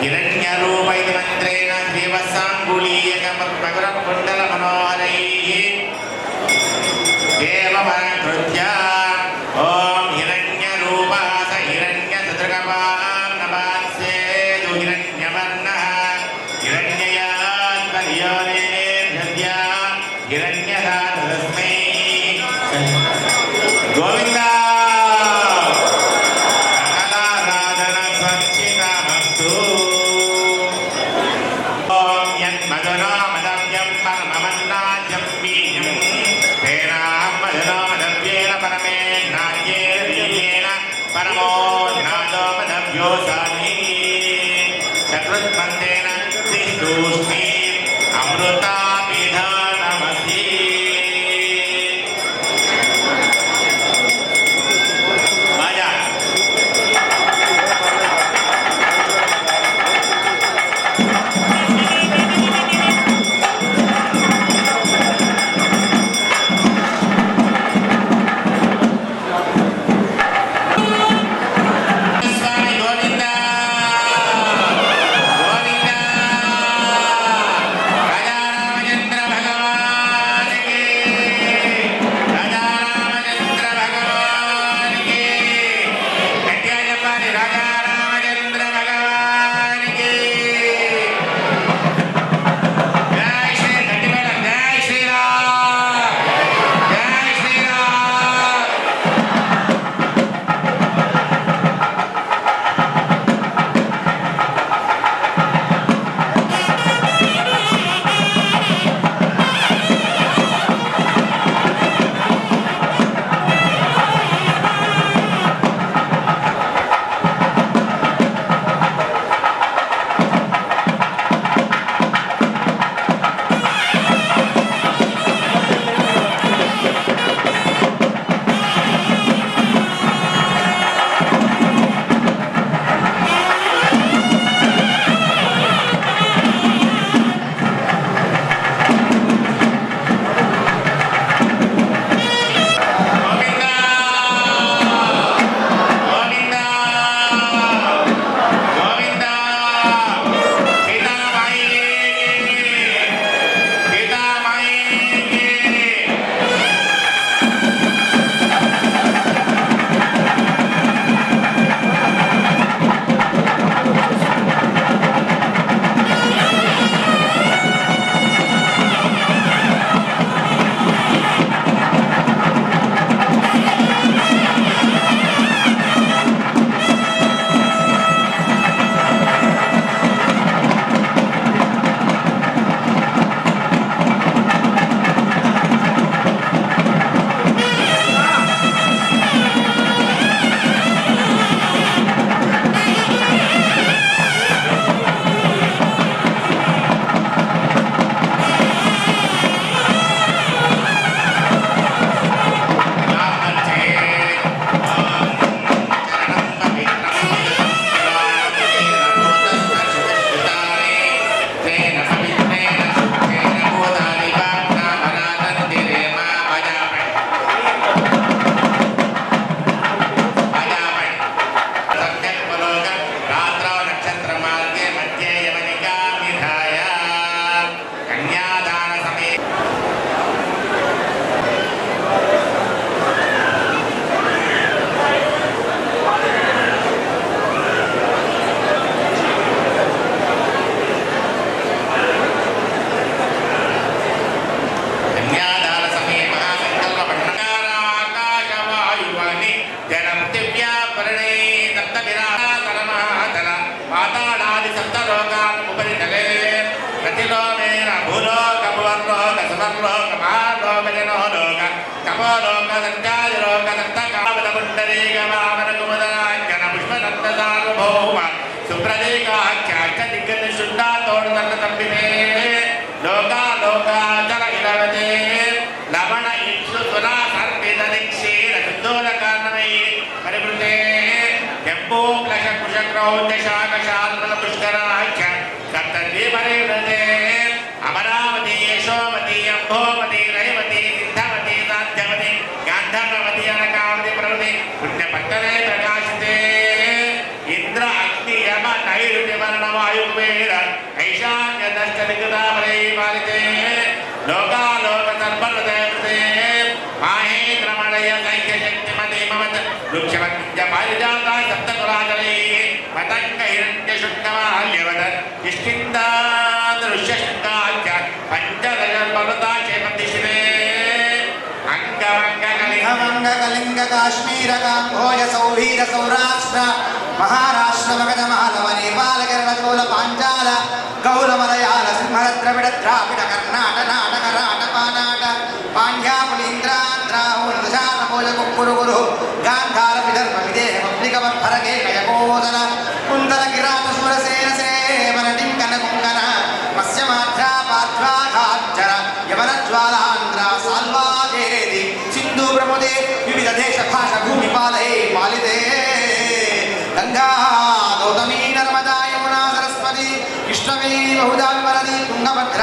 హిరణ్యరూపైతి మంత్రేణ శ్రీవత్సాంగులీయకమగ్రం కుండల మనోహరైః దేవమలంకృత్య. ఓం హిరణ్యరూపః స హిరణ్యసదృగపాం నమాస్యేదు హిరణ్యవర్ణః హిరణ్యయాత్మయోనేభ్య హిరణ్యదాతస్మై. గోవింద సకలారాధన స్వచ్ఛితమస్తు. ఓం యన్మధునో మదవ్యం పరమమన్నాద్యం వీర్యం తేనాహం మధునో మదవ్యేన పరమే నాద్యేన వీర్యేన పరమో నాదో మదవ్యోసామి. చతుర్స్కందేన దిస్తూష్ణి అమృతాపిధానమసి. రాజా స్వామి గోవింద గోవింద. రాజారామచంద్ర అమరావతి యశోమతి అంభోమతి రైవతి సిద్ధవతి సాధ్యవతి గాంధర్వవతి అనకావతి ప్రవతి పుణ్యపత్తనే ప్రకాశితే ఇంద్ర అగ్ని యమ నైరుతి వర్ణ వాయువేద ఐశాన్యదష్టదిగతామరై పాలితే లోకాలోక సర్వృతే మాహేంద్రమణయ సైక్యశక్తిమతి మమత్ వృక్షమంజ పారిజాత సప్తకులాచలై పతంగ హిరణ్య శుద్ధమాల్యవద ఇష్టిందాదృశ్యశుద్ధాఖ్య పంచదశర్పవతాక్షేమదిశిరే అంగమంగకలింగ కాశ్మీర కాంభోజ సౌహీర సౌరాష్ట్ర మహారాష్ట్ర మగధ మాలవ నేపాల కేరళ చోళ పాంచాల గౌర మలయాళ సింహర ద్రవిడ ద్రావిడ కర్ణాట నాటక రాట పానాట పాండ్యా పులీంద్రాంధ్రాహుషాత భోజ కుక్కురు గురు గాంధార విదర్భ విదేహ పబ్లిక భరగే నయకోదన కుందల కిరాత సురసేన సేవన టింకన కుంకన మత్స్యమాధ్ర పాధ్వాఘాజ్జర యవన జ్వాలాంధ్ర సాల్వాజేది సింధు ప్రముదే వివిధ దేశ భాష భూమి పాలయే పాలితే గంగా గౌతమీ నర్మదా యమునా సరస్వతి కృష్ణవేణి బహుదా వివరది తుంగభద్ర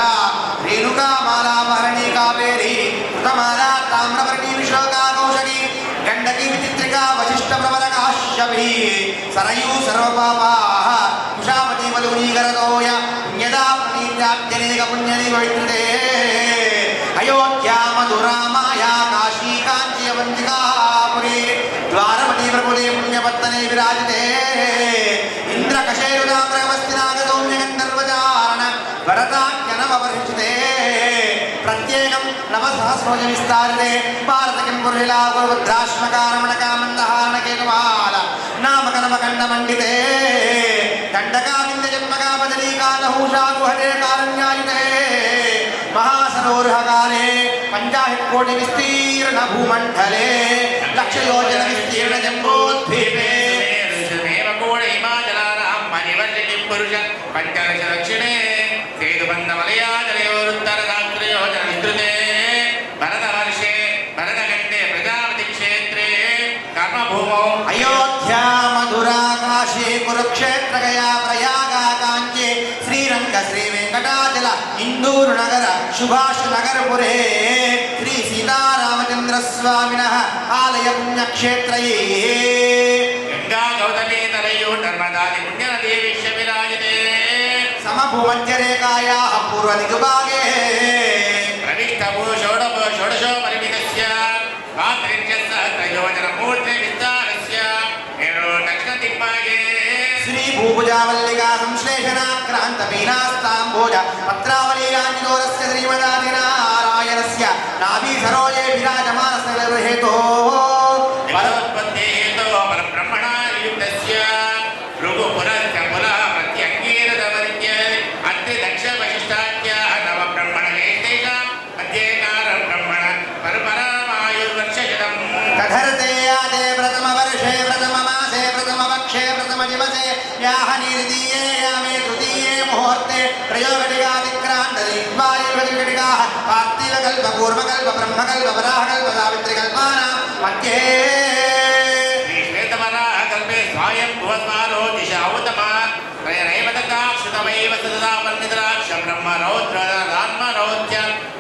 రేణుకా మాలాభరణి కావేరి కృతమాలా తామ్రవర్ణి విశోకా కౌశకి గండకి విచిత్రికా వశిష్ట ప్రవర కాశ్యపి సరయూ సర్వపాపాః కుశావతి మధునీకరతోయ పుణ్యదా పుణ్యాద్యనేక పుణ్యని పవిత్రతే అయోధ్యా మధురా మాయా కాశీ కాంచీయవంతికాపురి ద్వారమతి ప్రభుదే పుణ్యపత్తనే విరాజితే ఇంద్రకశేరుదామ్రవస్తినాగదౌమ్యగంధర్వచారణ వరదాఖ్యనమవర్షితే ప్రత్యేకం నవసహస్రోజ విస్తారితే భారత కింపురిలా గురుభద్రాశ్మకారమణకామందహారణకేతుమాల నామకనమకండమండితే దండకావిందజన్మకా బదలీకాలహూషా గుహతే కారణ్యాయుతే మహాసరోరుహకాలే పంచాశత్కోటి విస్తీర్ణ భూమండలే లక్షయోజన విస్తీర్ణ జంబోద్భీపే పురుష పంచదశ దక్షిణే సేతుబంధ మలయాజలయోరుత్తర రాత్రయోజన విస్తృతే భరతవర్షే భరతఖండే ప్రజాపతి క్షేత్రే కర్మభూమౌ అయోధ్యా మధురా కాశీ కురుక్షేత్ర గయా ప్రయాగా కాంచీ శ్రీరంగ శ్రీ వెంకటాచల ఇందూరు నగర సుభాష్ నగరపురే శ్రీ సీతారామచంద్ర స్వామినః ఆలయ పుణ్యక్షేత్రయే గంగా గౌతమీ తరయో నర్మదాది పుణ్యనదీ విశ్వవిరాజితే సమభూమధ్యరేఖాయాః పూర్వదిగ్భాగే ప్రవిష్టభూ షోడశో పరిమితస్య పాత్రిజ్యసహస్రయోజన మూర్తి విస్తారస్య ఏడో దక్షిణ దిగ్భాగే శ్రీ భూభుజావల్లికా సంశ్లేషణాక్రాంత వీణాస్తాంభోజ పత్రావలీరాంజిదోరస్య శ్రీమదాదినారాయణస్య నాభి సరోజే విరాజమానస్య హేతోః పరోత్పత్తేతో పరబ్రహ్మణాయుక్తస్య భృగుపురస్య పునః ప్రత్యంగీరదవర్గ్య అత్రి దక్ష వశిష్టాఖ్య నవబ్రహ్మణేతేషాం అధ్యేకార బ్రహ్మణ పరపరమాయుర్వర్షశతం తధర్తే యాదే ప్రథమ వర్షే ప్రథమ మాసే ప్రథమ పక్షే ప్రథమ దివసే యాహ నిర్దీయే యామే తృతీయే ముహూర్తే త్రయోఘటికాతిక్రాంత దిగ్వాయుర్వతిఘటికాః పార్థివకల్ప కూర్మకల్ప బ్రహ్మకల్ప వరాహకల్ప సావిత్రికల్పానాం మధ్యే శ్వేతవరాహకల్పే స్వాయం భువస్వారో దిశావుతమా త్రయనైవతకాక్షుతమైవ సదదా పన్నిద్రాక్ష బ్రహ్మరౌద్రాన్మరౌద్య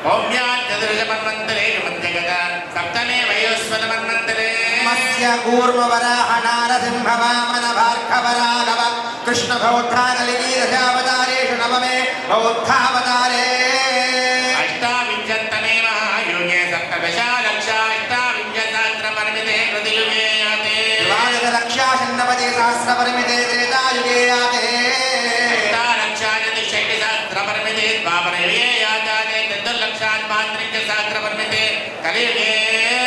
భౌమ్యాద్యదృశమన్వంతరే మధ్యగత సప్తమే వయోస్వతమన్వంతరే మత్స్య కూర్మ వరాహ నారసింహ వామన భార్గవ రాఘవ కృష్ణ బౌద్ధాగలినీ దశావతారేషు నవమే బౌద్ధావతారే అష్టావింశత్తమే మహాయుగే సప్తదశాలక్షాష్టావింశసహస్రపరిమితే కృతియుగే యాతే ద్వాదశలక్షాషण्णपति सहस्रपरिमिते त्रेतायुगे याते अष्टालक्षाचतुष्षष्टिसहस्रपरिमिते द्वापरयुगे याते चतुर्लक्षात्पात्रिंशसहस्रपरिमिते कलियुगे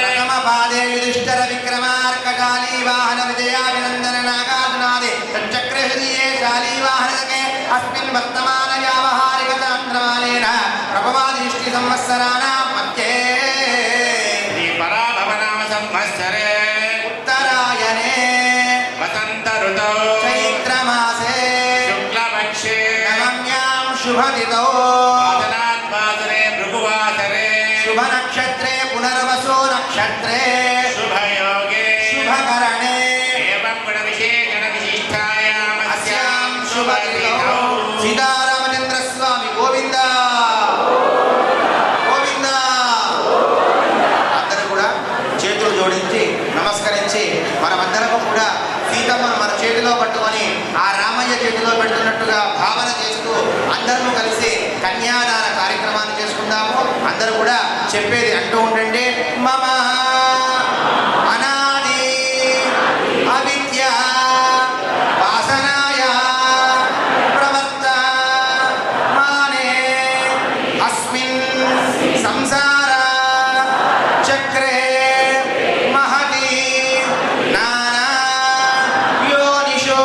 प्रथमपादे युधिष्ठिर विक्रमार्कशाली वाहन विजयाभिनन्दन नागार्जुनादि तच्चक्रे हृदये शाली वाहनके अस्मिन् वर्तमान व्यावहारिक चान्द्रमानेन प्रभवादिष्टि संवत्सराणां मध्ये श्री परा సంవత్సరే ఉత్తరాయణే వసంత ఋతౌ చైత్రమాసే శుక్లపక్షే నవమ్యాం శుభతిథౌ వాసనాద్వాసరే భృగువాసరే శుభనక్షత్రే పునర్వసో నక్షత్రే శుభయోగే శుభకరణే ఏవం గుణవిశేషణ విశిష్టాయాం అస్యాం శుభతిథౌ సీతారామచంద్ర స్వామి గోవింద గోవింద. అందరూ కూడా చేతులు జోడించి నమస్కరించి మనమందరం కూడా సీతమ్మను మన చేతిలో పట్టుకొని ఆ రామయ్య చేతిలో పెడుతున్నట్టుగా భావన చేస్తూ అందరూ కలిసి కన్యాదాన కార్యక్రమాన్ని చేసుకుందాము. అందరూ కూడా చెప్పేది అంటూ ఉండండి. మమ అనాది అవిద్య వాసనాయ ప్రవర్త మానే అస్మిన్ సంసార చక్రే మహతి నానా యోనిషో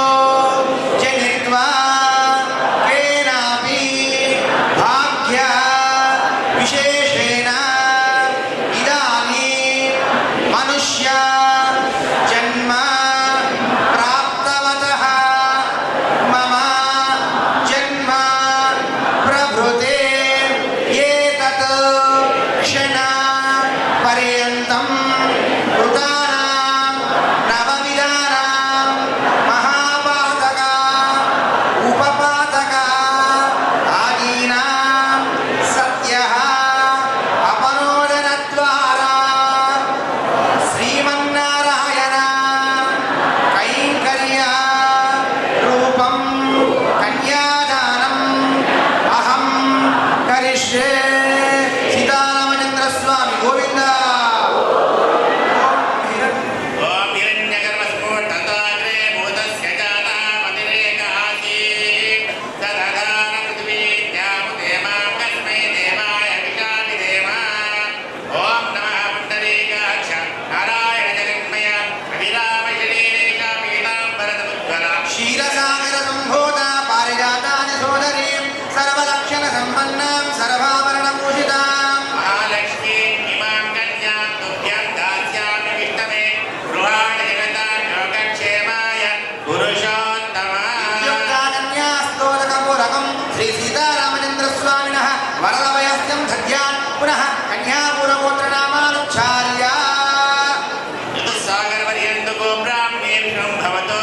జనిత్వా కేనాపి భాగ్య విశేషేణ ఇదానీ మనుష్య జన్మ ప్రాప్తవతః మమ జన్మ ప్రభృతే ఏతత్ క్షణ పర్యంతం కృతానాం నవవిధానాం మహాపాతక ఉపపాతక ఆదీనాం సత్యః అపనోదనద్వారా శ్రీమన్నారాయణ కైంకర్య రూపం కన్యాదానం అహం కరిష్యే. సీతారామచంద్ర స్వామి గోవింద. ఓం హిరణ్యగర్భస్ఫోటతాగ్రే భూతస్య జాతామతిరేకాసి తదధాన పృథివీత్యాము దేవాం కస్మై దేవాయ విశామి దేవా. ఓం నమః పుండరీకాక్ష నారాయణ జగన్మయ అభిరామ శరీరేకా పీతాంబరముజ్వల క్షీరసాగర సంభూత పారిజాతాని సోదరీం సర్వలక్షణ సంపన్నాం సర్వాభరణ భూషితాం మహాలక్ష్మీ ఇమాం కన్యాం తుభ్యం దాస్యామి విష్ణవే గృహాణి జగతాం యోగక్షేమాయ పురుషోత్తమ. కన్యాస్తోదకపూరకం శ్రీ సీతారామచంద్ర స్వామినః వరదవయస్యం దధ్యాన్ పునః కన్యాపూరగోత్రనామానుచ్చార్య. సాగరపర్యంతకో బ్రాహ్మణేభ్యం భవతో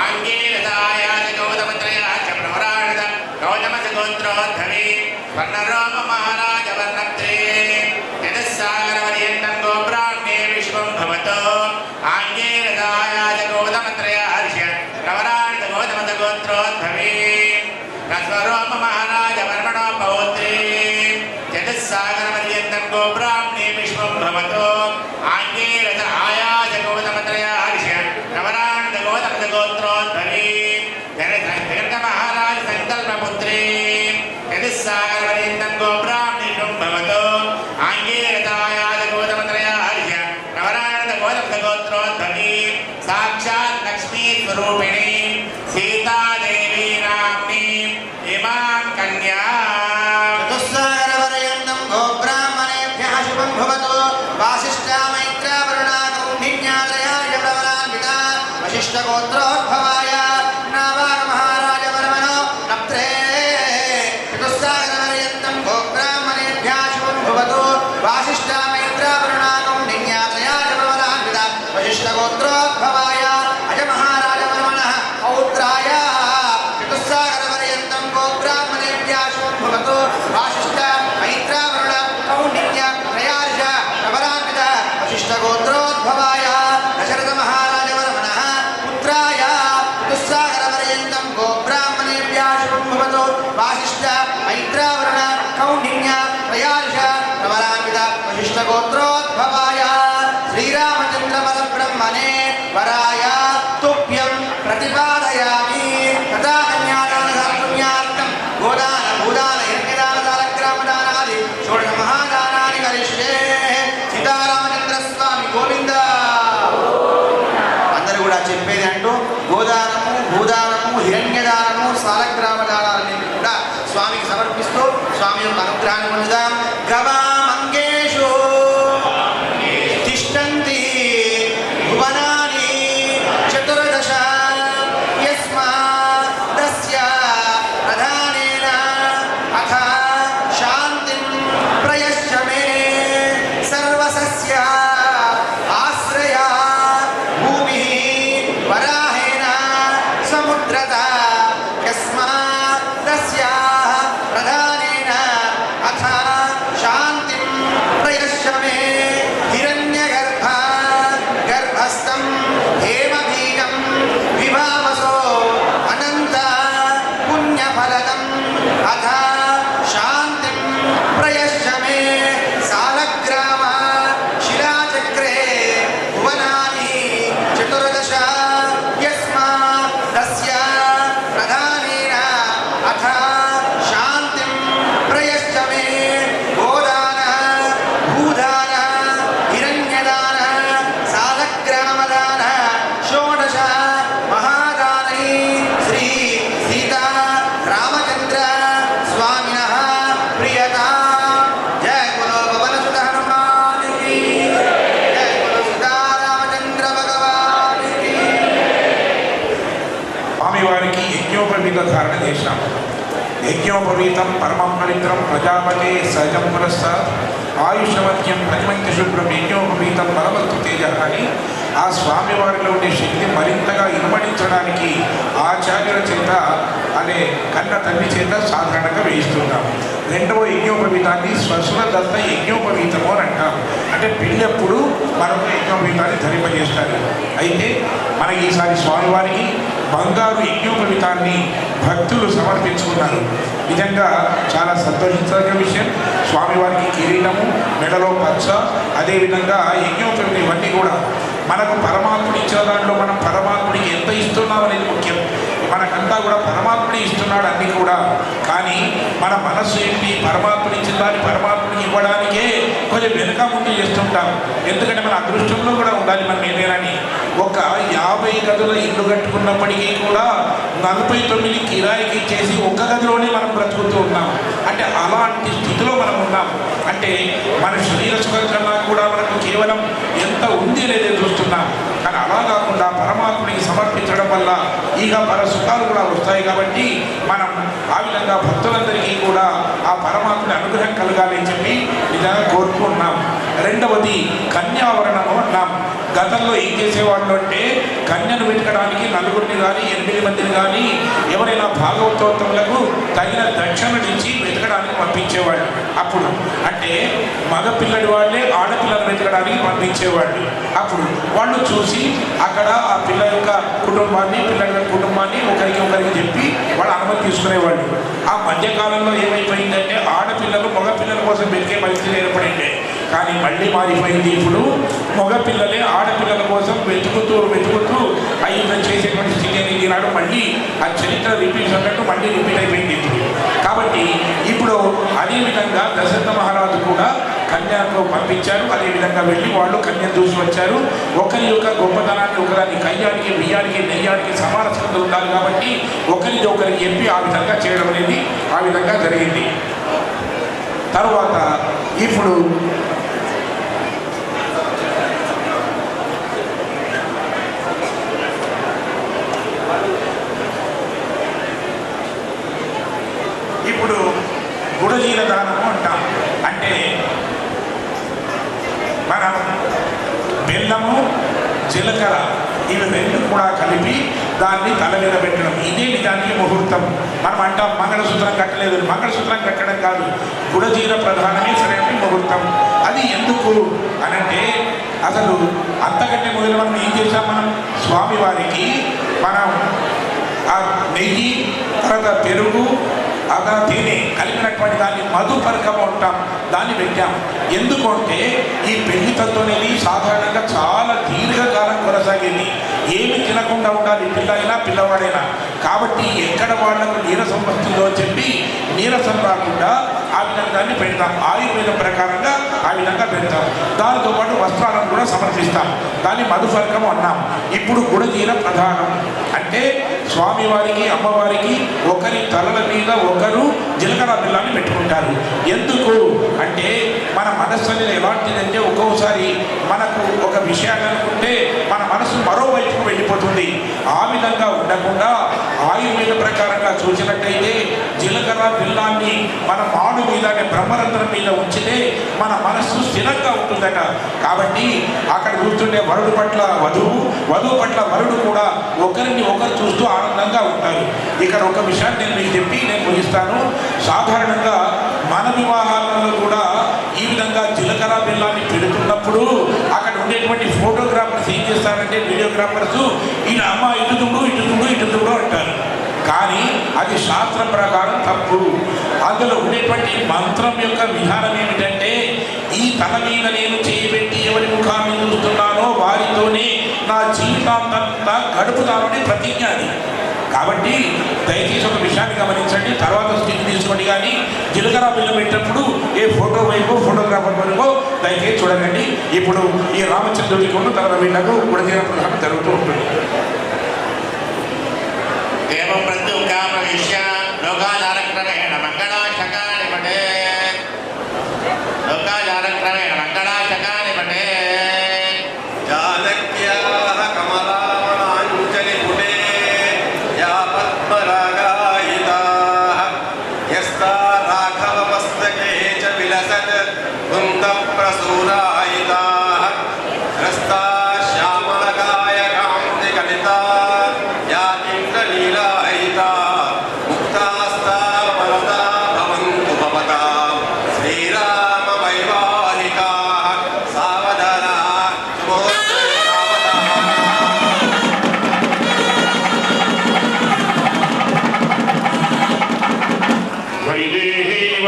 ఆంగేరదాయాచ గౌతమత్రయాచ ప్రవరాణిత గౌతమచ గోత్రోద్ధవి వర్ణరోమ మహారాజ వర్ణత్రే యదస్సాగరపర్యంతం గో బ్రాహ్మణే విశ్వం భవతో ఆంగేరదాయాచ గౌతమత్రయాచ ప్రవరాణిత గౌతమచ గోత్రోద్ధవి రస్వరోమ మహారాజ వర్మణో పౌత్రీ యదస్సాగరపర్యంతం గో బ్రాహ్మణే విశ్వం భవతో ఆంగేరద ఆయాజ గోతమత్రయార్ష నవరాణిత గోతమత గోత్రోద్భవి జగత మహారాజ సంకల్పపుత్రీ యదస్సాగరపర్యంతం గో బ్రాహ్మణేషం భవతో ఆంగేరద ఆయాజ గోతమత్రయార్ష నవరాణిత గోతమత గోత్రోద్భవి సాక్షాత్ లక్ష్మీ స్వరూపిణి సీతాదేవి నామ్ని ఇమాం కన్యా చతుస్సాగరపర్యంతం గోబ్రాహ్మణేభ్యః శుభం భవతు. వాసిష్ఠా మైత్రా వరుణా కౌండిన్యాలయాయ ప్రవరాన్విత వశిష్ఠగోత్రోద్భవాయ నావాగ మహారాజ వర్మణో నప్త్రే. చతుస్సాగరపర్యంతం గోబ్రాహ్మణేభ్యః శుభం భవతు. వాసిష్ఠా మైత్రా వరుణా కౌండిన్యాలయాయ ప్రవరాన్విత వశిష్ఠగోత్రోద్భవాయ అజ మహారాజ వర్మణః పౌత్రాయ. చతుస్సాగరపర్యంతం గోబ్రాహ్మణేభ్యః శుభం భవతు. వాసిష్ఠ మైత్రా వరుణ కౌండిన్య త్రయార్ష ప్రవరాన్విత వశిష్ఠగోత్రోద్భవాయ దశరథ మహారాజ వర్మణః పుత్రాయ. చతుస్సాగరపర్యంతం గోబ్రాహ్మణేభ్యః శుభం భవతు. వాసిష్ఠ మైత్రా వరుణ కౌండిన్య త్రయార్ష ప్రవరాన్విత వశిష్ఠగోత్రోద్భవాయ శ్రీరామచంద్ర పరబ్రహ్మణే వరాయ తుభ్యం ప్రతిపాదయామి. తథా కన్యాదాన పుణ్యార్థం గోదాన భూదాన యజ్ఞదాన సాలగ్రామదానాది షోడశ మహాదానాని కరిష్యే. సీతారామచంద్ర స్వామి గోవింద. అందరూ కూడా చెప్పేది అంటూ గోదానము భూదానము హిరణ్యదానము సాలగ్రామదానాలన్నీ కూడా స్వామికి సమర్పిస్తూ స్వామి యొక్క అనుగ్రహాన్ని పొందుదాం. గవామంగేషు తిష్టంతి యజ్ఞోపవీతం పరమం పవిత్రం ప్రజాపతే సహజం పురస్సాత్ ఆయుషవత్యం ప్రతిమంత్య శుభ్రం యజ్ఞోపవీతం బలవత్తు తేజ అని ఆ స్వామివారిలో ఉండే శక్తి మరింతగా ఇనుమడించడానికి ఆచార్యుల చేత అనే కన్న తల్లి చేత సాధారణంగా వేయిస్తున్నాం. రెండవ యజ్ఞోపవీతాన్ని శ్వశుర దత్త యజ్ఞోపవీతము అని అంటాం. అంటే పెళ్ళెప్పుడు మరొక యజ్ఞోపవీతాన్ని ధరింపజేస్తారు. అయితే మనకి ఈసారి స్వామివారికి బంగారు యజ్ఞోపవీతాన్ని భక్తులు సమర్పించుకున్నారు. నిజంగా చాలా సంతోషించదగ్గ విషయం. స్వామివారికి కిరీటము, మెడలో పచ్చ, అదేవిధంగా యజ్ఞోపవీతం ఇవన్నీ కూడా మనకు పరమాత్ముడు ఇచ్చిన దాంట్లో మనం పరమాత్ముడికి ఎంత ఇస్తున్నాం అనేది ముఖ్యం. మనకంతా కూడా పరమాత్ముడే ఇస్తున్నాడు అన్నీ కూడా. కానీ మన మనస్సు ఏంటి, పరమాత్ముడు ఇచ్చిన దాన్ని పరమాత్ముడికి ఇవ్వడానికే కొంచెం వెనుక ముందు చేస్తుంటాం. ఎందుకంటే మన అదృష్టంలో కూడా ఉండాలి మనం ఏదైనాని. ఒక 50 గదుల ఇల్లు కట్టుకున్నప్పటికీ కూడా 49 కిరాయికి ఇచ్చేసి ఒక్క గదిలోనే మనం బ్రతుకుతూ ఉన్నాం. అంటే అలాంటి స్థితిలో మనం ఉన్నాం. అంటే మన శరీర సుఖం కన్నా కూడా మనకు కేవలం ఎంత ఉంది అనేది చూస్తున్నాం. కానీ అలా కాకుండా పరమాత్ముడికి సమర్పించడం వల్ల ఇక పర సుఖాలు కూడా వస్తాయి. కాబట్టి మనం ఆ విధంగా భక్తులందరికీ కూడా ఆ పరమాత్ముడి అనుగ్రహం కలగాలి అని చెప్పి నిజంగా కోరుకుంటున్నాం. రెండవది కన్యావరణము అన్నాం. గతంలో ఏం చేసేవాళ్ళు అంటే కన్యను వెతకడానికి 4 కానీ 8 మందిని కానీ ఎవరైనా భాగవతోత్తములకు తగిన దక్షిణలు ఇచ్చి వెతకడానికి పంపించేవాళ్ళు. అప్పుడు అంటే మగపిల్లడి వాళ్ళే ఆడపిల్లను వెతకడానికి పంపించేవాళ్ళు. అప్పుడు వాళ్ళు చూసి అక్కడ ఆ పిల్ల యొక్క కుటుంబాన్ని, పిల్లల యొక్క కుటుంబాన్ని ఒకరికి చెప్పి వాళ్ళు అనుమతి తీసుకునేవాళ్ళు. ఆ మధ్యకాలంలో ఏమైపోయిందంటే ఆడపిల్లలు మగపిల్లల కోసం వెతికే పరిస్థితి ఏర్పడింది. కానీ మళ్ళీ మారిపోయింది. ఇప్పుడు మగపిల్లలే ఆడపిల్లల కోసం వెతుకుతూ అయ్యి చేసేటువంటి స్థితి అనేది ఈనాడు మళ్ళీ ఆ చరిత్ర రిపీట్ అన్నట్టు మళ్ళీ రిపీట్ అయిపోయింది ఇప్పుడు. కాబట్టి ఇప్పుడు అదేవిధంగా దశరథ మహారాజు కూడా కన్యకు పంపించారు. అదేవిధంగా వెళ్ళి వాళ్ళు కన్యను చూసి వచ్చారు. ఒకరి యొక్క గొప్పతనాన్ని ఒకదాన్ని కయ్యానికి, బియ్యానికి, నెయ్యానికి సమాన స్కందులు ఉండాలి. కాబట్టి ఒకరికి ఒకరికి చెప్పి ఆ విధంగా చేయడం అనేది ఆ విధంగా జరిగింది. తరువాత ఇప్పుడు గుడజీల దానము అంటాం. అంటే మనం బెల్లము, జీలకర్ర ఇవి రెండు కూడా కలిపి దాన్ని తల మీద పెట్టడం. ఇదే నిజానికి ముహూర్తం. మనం అంటాం మంగళసూత్రం కట్టలేదు. మంగళసూత్రం కట్టడం కాదు, గుడజీల ప్రధానమే సరైన ముహూర్తం. అది ఎందుకు అనంటే అసలు అంతకంటే మొదలు మనం ఏం చేసాం, మనం స్వామివారికి మనం ఆ నెయ్యి, తర్వాత పెరుగు, అదా తేనె కలిపినటువంటి దాన్ని మధుపర్కం ఉంటాం, దాన్ని పెట్టాం. ఎందుకంటే ఈ పెళ్లి తంతు అనేది సాధారణంగా చాలా దీర్ఘకాలం కొనసాగేది. ఏమి తినకుండా ఉండాలి పిల్ల అయినా పిల్లవాడైనా. కాబట్టి ఎక్కడ వాళ్లకు నీరసం వస్తుందో చెప్పి నీరసం రాకుండా ఆ విధంగాన్ని పెడతాం. ఆయుర్వేదం ప్రకారంగా ఆ విధంగా పెడతాం. దానితో పాటు వస్త్రాలను కూడా సమర్పిస్తాం. దాన్ని మధుపర్కం అన్నాం. ఇప్పుడు గుడజీల ప్రధానం అంటే స్వామివారికి, అమ్మవారికి ఒకరి తలల మీద ఒకరు జీలకర్ర బెల్లాన్ని పెట్టుకుంటారు. ఎందుకు అంటే మన మనస్సు అనేది ఎలాంటిదంటే ఒక్కోసారి మనకు ఒక విషయాన్ని అనుకుంటే మన మనసు మరోవైపుకు వెళ్ళిపోతుంది. ఆ విధంగా ఉండకుండా ఆయుర్వేద ప్రకారంగా చూసినట్టయితే జీలకర్ర బెల్లాన్ని మన మాడు మీద, బ్రహ్మరంధ్రం మీద ఉంచితే మన మనస్సు స్థిరంగా ఉంటుందట. కాబట్టి అక్కడ చూస్తుంటే వరుడు పట్ల వధువు, వధువు పట్ల వరుడు కూడా ఒకరిని ఒకరు చూస్తూ ఆనందంగా ఉంటారు. ఇక్కడ ఒక విషయాన్ని నేను మీకు చెప్పి నేను ముగిస్తాను. సాధారణంగా మన వివాహాలలో కూడా ఈ విధంగా జీలకర్ర బెల్లాన్ని పెడుతున్నప్పుడు అక్కడ ఉండేటువంటి ఫోటోగ్రాఫర్స్ ఏం చేస్తారంటే వీడియోగ్రాఫర్స్ ఈయన అమ్మ ఇటు తుడు అంటారు. కానీ అది శాస్త్రం ప్రకారం తప్పు. అందులో ఉండేటువంటి మంత్రం యొక్క విధానం ఏమిటంటే ఈ తల మీద నేను చేయబెట్టి ఎవరి ముఖాన్ని చూస్తున్నానో వారితోనే నా జీవితాంతంతా గడుపుతానని ప్రతిజ్ఞ అది. కాబట్టి దయచేసి ఒక విషయాన్ని గమనించండి, తర్వాత స్థితి తీసుకోండి. కానీ జీలకర్ర బిల్లు పెట్టినప్పుడు ఏ ఫోటో వైపు ఫోటోగ్రాఫర్ వైపు దయచేసి చూడకండి. ఇప్పుడు ఈ రామచంద్రుడి కొను తన వీళ్లకు గుడజీల ప్రధానం జరుగుతూ ఉంటుంది.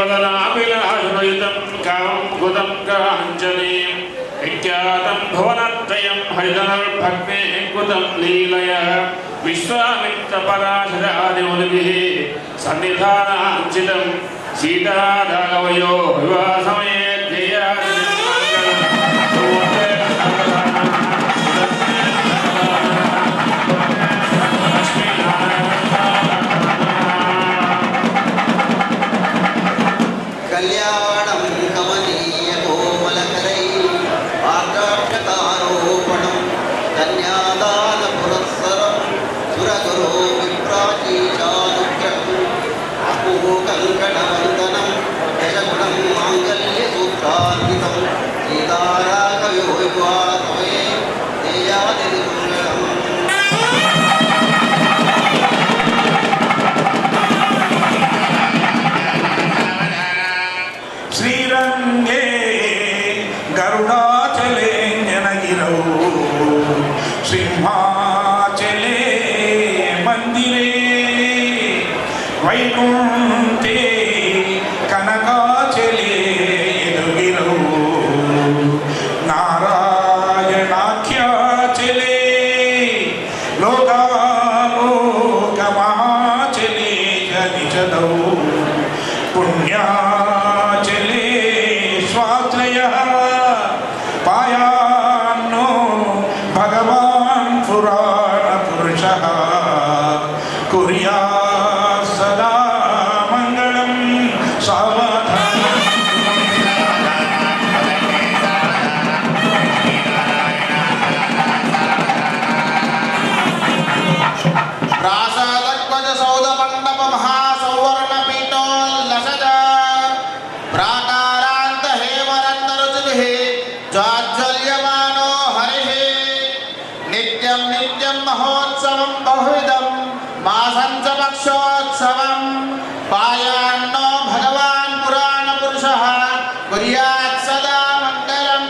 वदनाभिलाषुरयुतं काङ्कुदं काञ्चनीं विख्यातं भुवनत्रयं हरिधनुर्भग्नेः कृतं लीलया विश्वामित्रपराशरादिमुनिभिः सन्निधानाञ्चितं सीताराघवयो विवाहसमये कल्याणं कमनीय कोमलकरै आकाशतारोपणं कन्यादान पुरस्सरं सुरगुरो विप्राचीचानुग्रहम् अपूकङ्कणवन्दनं दशगुणं माङ्गल्यसूत्रान्वितं सीताराघवयो विवाहसमये देयादिमङ्गलम् श्रीरंगे गरुडाचले जनगिरौ सिंहाचले मंदिरे वैकुंठे कनकाचले यदुगिरौ नारायणाख्याचले लोकालोकमहाचले जनिचदौ पुण्या पायान्नो भगवान् पुराण पुरुषः कुर्या सदा मङ्गलं सावधानम् प्रासादध्वज सौधमण्डप महासौवर्णपीठोल्लसज प्राकारान्त हेमरत्नरुचिभिः ज्वाज्वल्यमानो हरिः नित्यं नित्यं महोत्सवं बहुविधं मासं च पक्षोत्सवं पायान्नो भगवान् पुराणपुरुषः कुर्यात् सदा मङ्गलं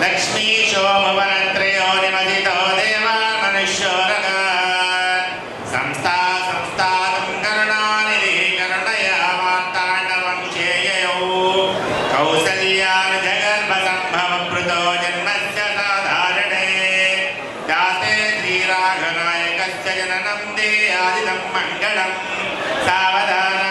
लक्ष्मी सोमवनत्रयो निमदितो देवा मनुष्योरगात् संस्था संस्थातं करुणानिधिः करुणया मार्ताण्डवंशेययो कौसल्यान् जगन्मसम्भवप्रुतो जन्मस्य साधारणे जाते श्रीराघनायकस्य जननं देयादिदं मङ्गलं सावधान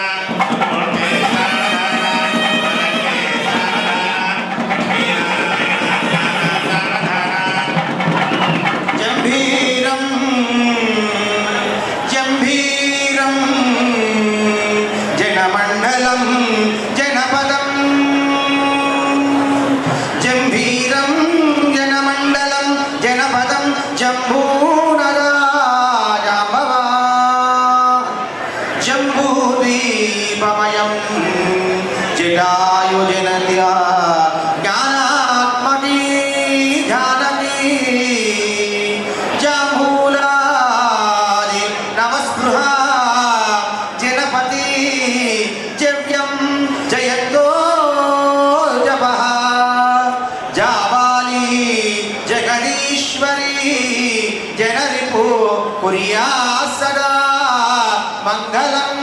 जटायुजनत्या ज्ञानात्मकी जानकी जम्बूलादि नमस्पृहा जनपति जव्यं जयतो जपः जाबाली जगदीश्वरी जनरिपु कुर्या सदा मङ्गलम्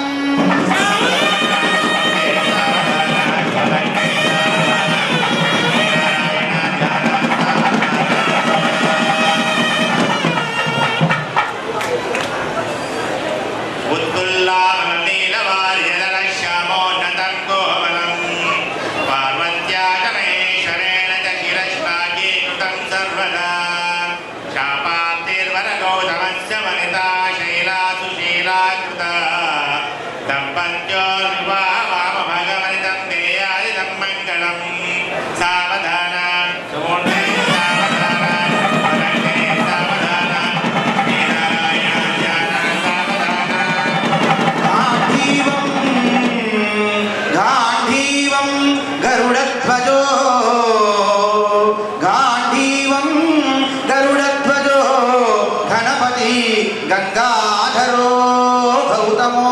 गंगाधरो गौतमो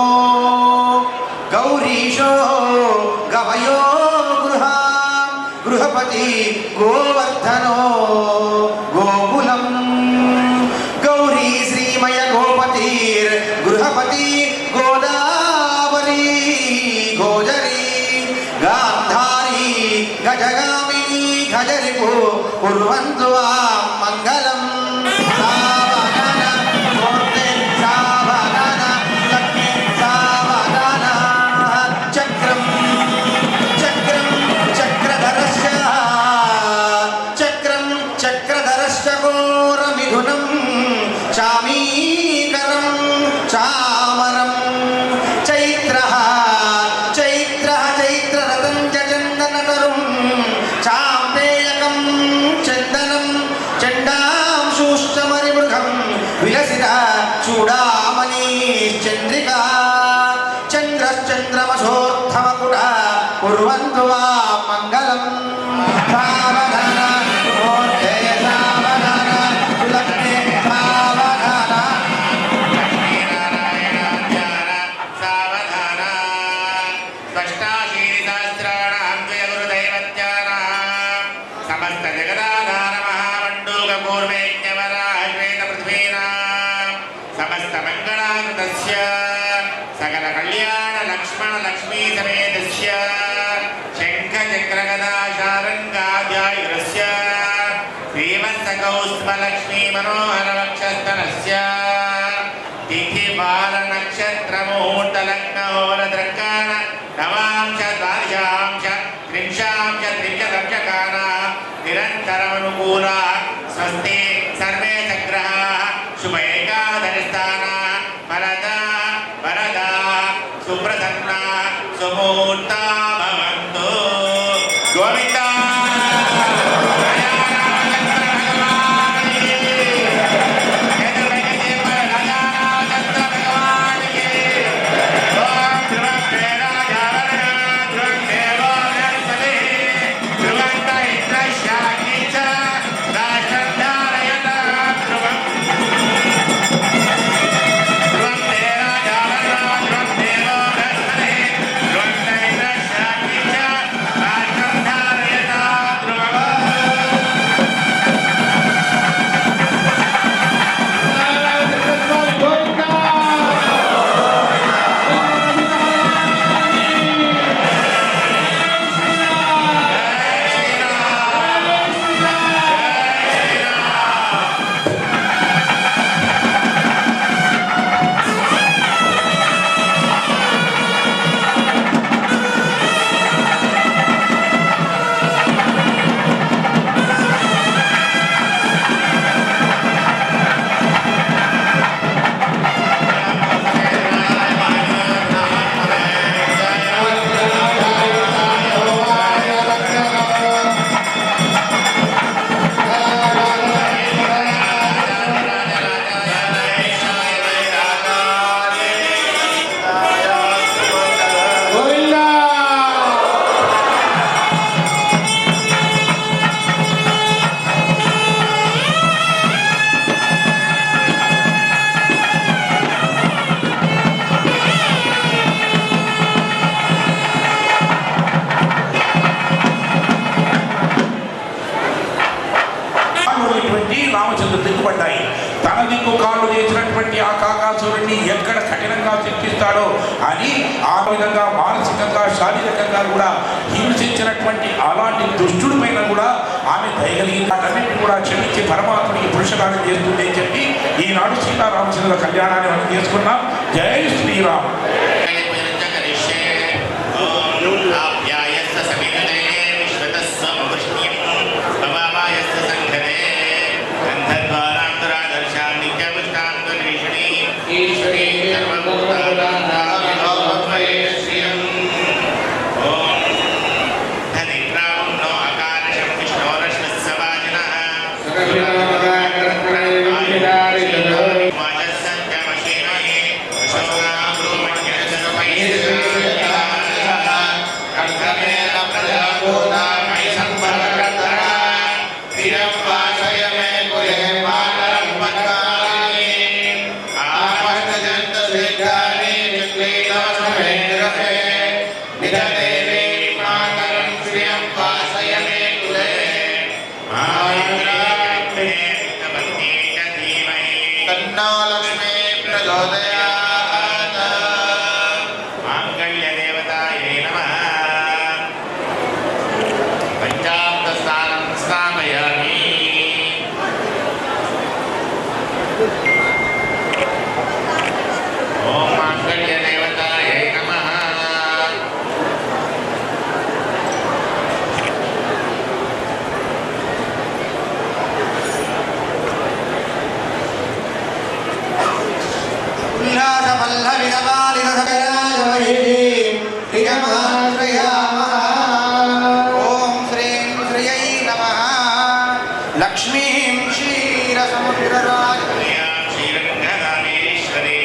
गौरीशो गवयो गृहां గృహపతి గోవర్ధనో గోకులం గౌరీ శ్రీమయ గోపతిర్ గృహపతి గోదావరి గోజరి గాంధారి గజగామిని గజరిపు కుర్వంతు మంగళం సావధాన మూర్తే సావధాన లక్ష్మీ సావధాన చక్రం చక్రం చక్రధరస్య చక్రం చక్రధరస్య ఘోరమిథునం చామీకరం చామరం చైత్రః చైత్రః చైత్రరథం చందనతరుం చాంపేయకం చందనం చండాంశూష్టమరిమృగం విలసిత చూడామణి చంద్రికా చంద్రశ్చంద్రమసోర్థమకుట కుర్వంతు వా మంగళం సావధాన మూర్తే సావధాన సులగ్నే సావధాన సమస్త జగదాధార మహామండూక పూర్వేజ్ఞవరాశ్వేత పృథ్వీనాం సమస్త మంగళాకృతస్య సకల కళ్యాణ లక్ష్మణ లక్ష్మీ సమేతస్య శంఖ చక్ర గదా శారంగాధ్యాయురస్య శ్రీవత్సకౌస్మలక్ష్మీ మనోహర వక్షస్థలస్య తిథి బాల నక్షత్ర ముహూర్త లగ్న హోర ద్రకాణ నవాంశ ద్వాదశాంశ త్రింశాంశ త్రిశతంశకాన నిరంతరమనుకూలా స్వస్తి సర్వే సగ్రహాః శుభ ఏకాదశస్థానా వరదా వరదా సుప్రసన్నా సుమూర్తా భవంతు గోవిందా రామచంద్రుడు దిక్కుపడ్డాయి. తన దిక్కు కాళ్ళు చేసినటువంటి ఆ కాకాసురుడిని ఎక్కడ కఠినంగా శిక్షిస్తాడో అని ఆ విధంగా మానసికంగా శారీరకంగా కూడా హింసించినటువంటి అలాంటి దుష్టుడి పైన కూడా ఆమె దయగలిగి వాటన్నింటినీ కూడా క్షమించి పరమాత్ముడికి పురుషకారం చేస్తుంది అని చెప్పి ఈనాడు సీతారామచంద్రుల కళ్యాణాన్ని మనం చేసుకున్నాం. జై శ్రీరామ్. Shobha లక్ష్మీం క్షీరసముద్రరాజేశ్వరీ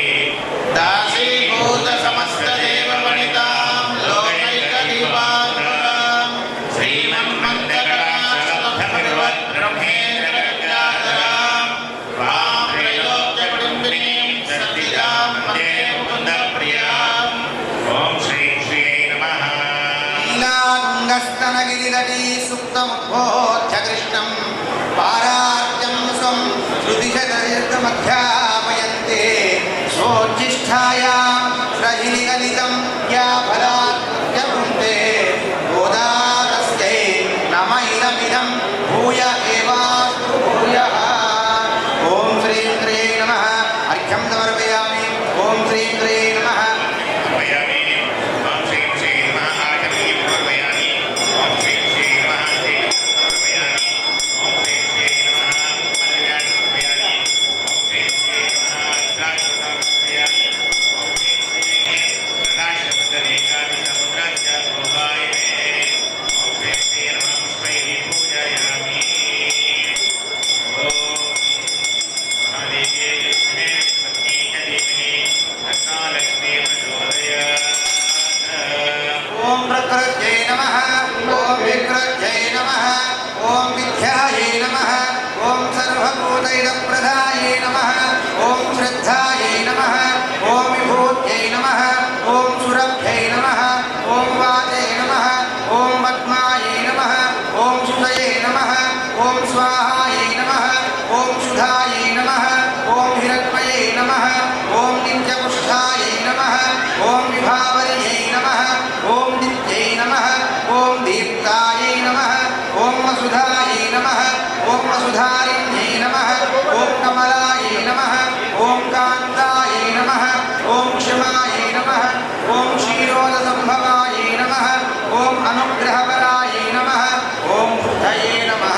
దాసీభూత సమస్త దేవవనితాం లోకైకదీపాంకురాం శ్రీమన్మందకటాక్షలబ్ధభగవద్బ్రహ్మేంద్రవిద్యాధరాం వాం త్రైలోక్యకుటుంబినీం సత్యజాం వందే ముకుందప్రియాం. ఓం శ్రీ శ్రీయై నమః. లీలాంగస్తనగిరిదటీ సుప్తముద్బోధ్య కృష్ణం పారార్జం స్వం శృతిశతమధ్యాపయంతే సోజ్జిష్ఠాయాం రహినిగలితం యా ఫలార్జముంతే గోదారస్యై నమ ఇదమిదం భూయ ఏవాస్తు భూయః. ఓం శ్రీం శ్రీయై నమః. అర్ఘ్యం సమర్పయామి. ఓం శ్రీం శ్రీయై నమః. ఓం ప్రకృత్యై నమః. ఓం వికృత్యై నమః. ఓం విద్యాయై నమః. ఓం సర్వభూతైదప్రదాయై నమః. ఓం శ్రద్ధాయై నమః. ఓం విభూత్యై నమః. ఓం సురభ్యై నమః. ఓం వాచై నమః. ఓం పద్మాయై నమః. ఓం సుదయై నమః. ఓం స్వాహాయై నమః. ఓం సుధాయై నమః. ఓం హిరణ్మయై నమః. ఓం నిత్యపుష్టాయై నమః. ఓం విభావర్యై నమః. ఓం నిత్యై నమః. ఓం దీప్తాయై నమః. ఓం వసుధాయై నమః. ఓం వసుధారిణ్యై నమః. ఓం కమలాయై నమః. ఓం కాంతాయై నమః. ఓం క్షమాయై నమః. ఓం క్షీరోదసంభవాయై నమః. ఓం అనుగ్రహవరాయై నమః. ఓం బుద్ధయే నమః.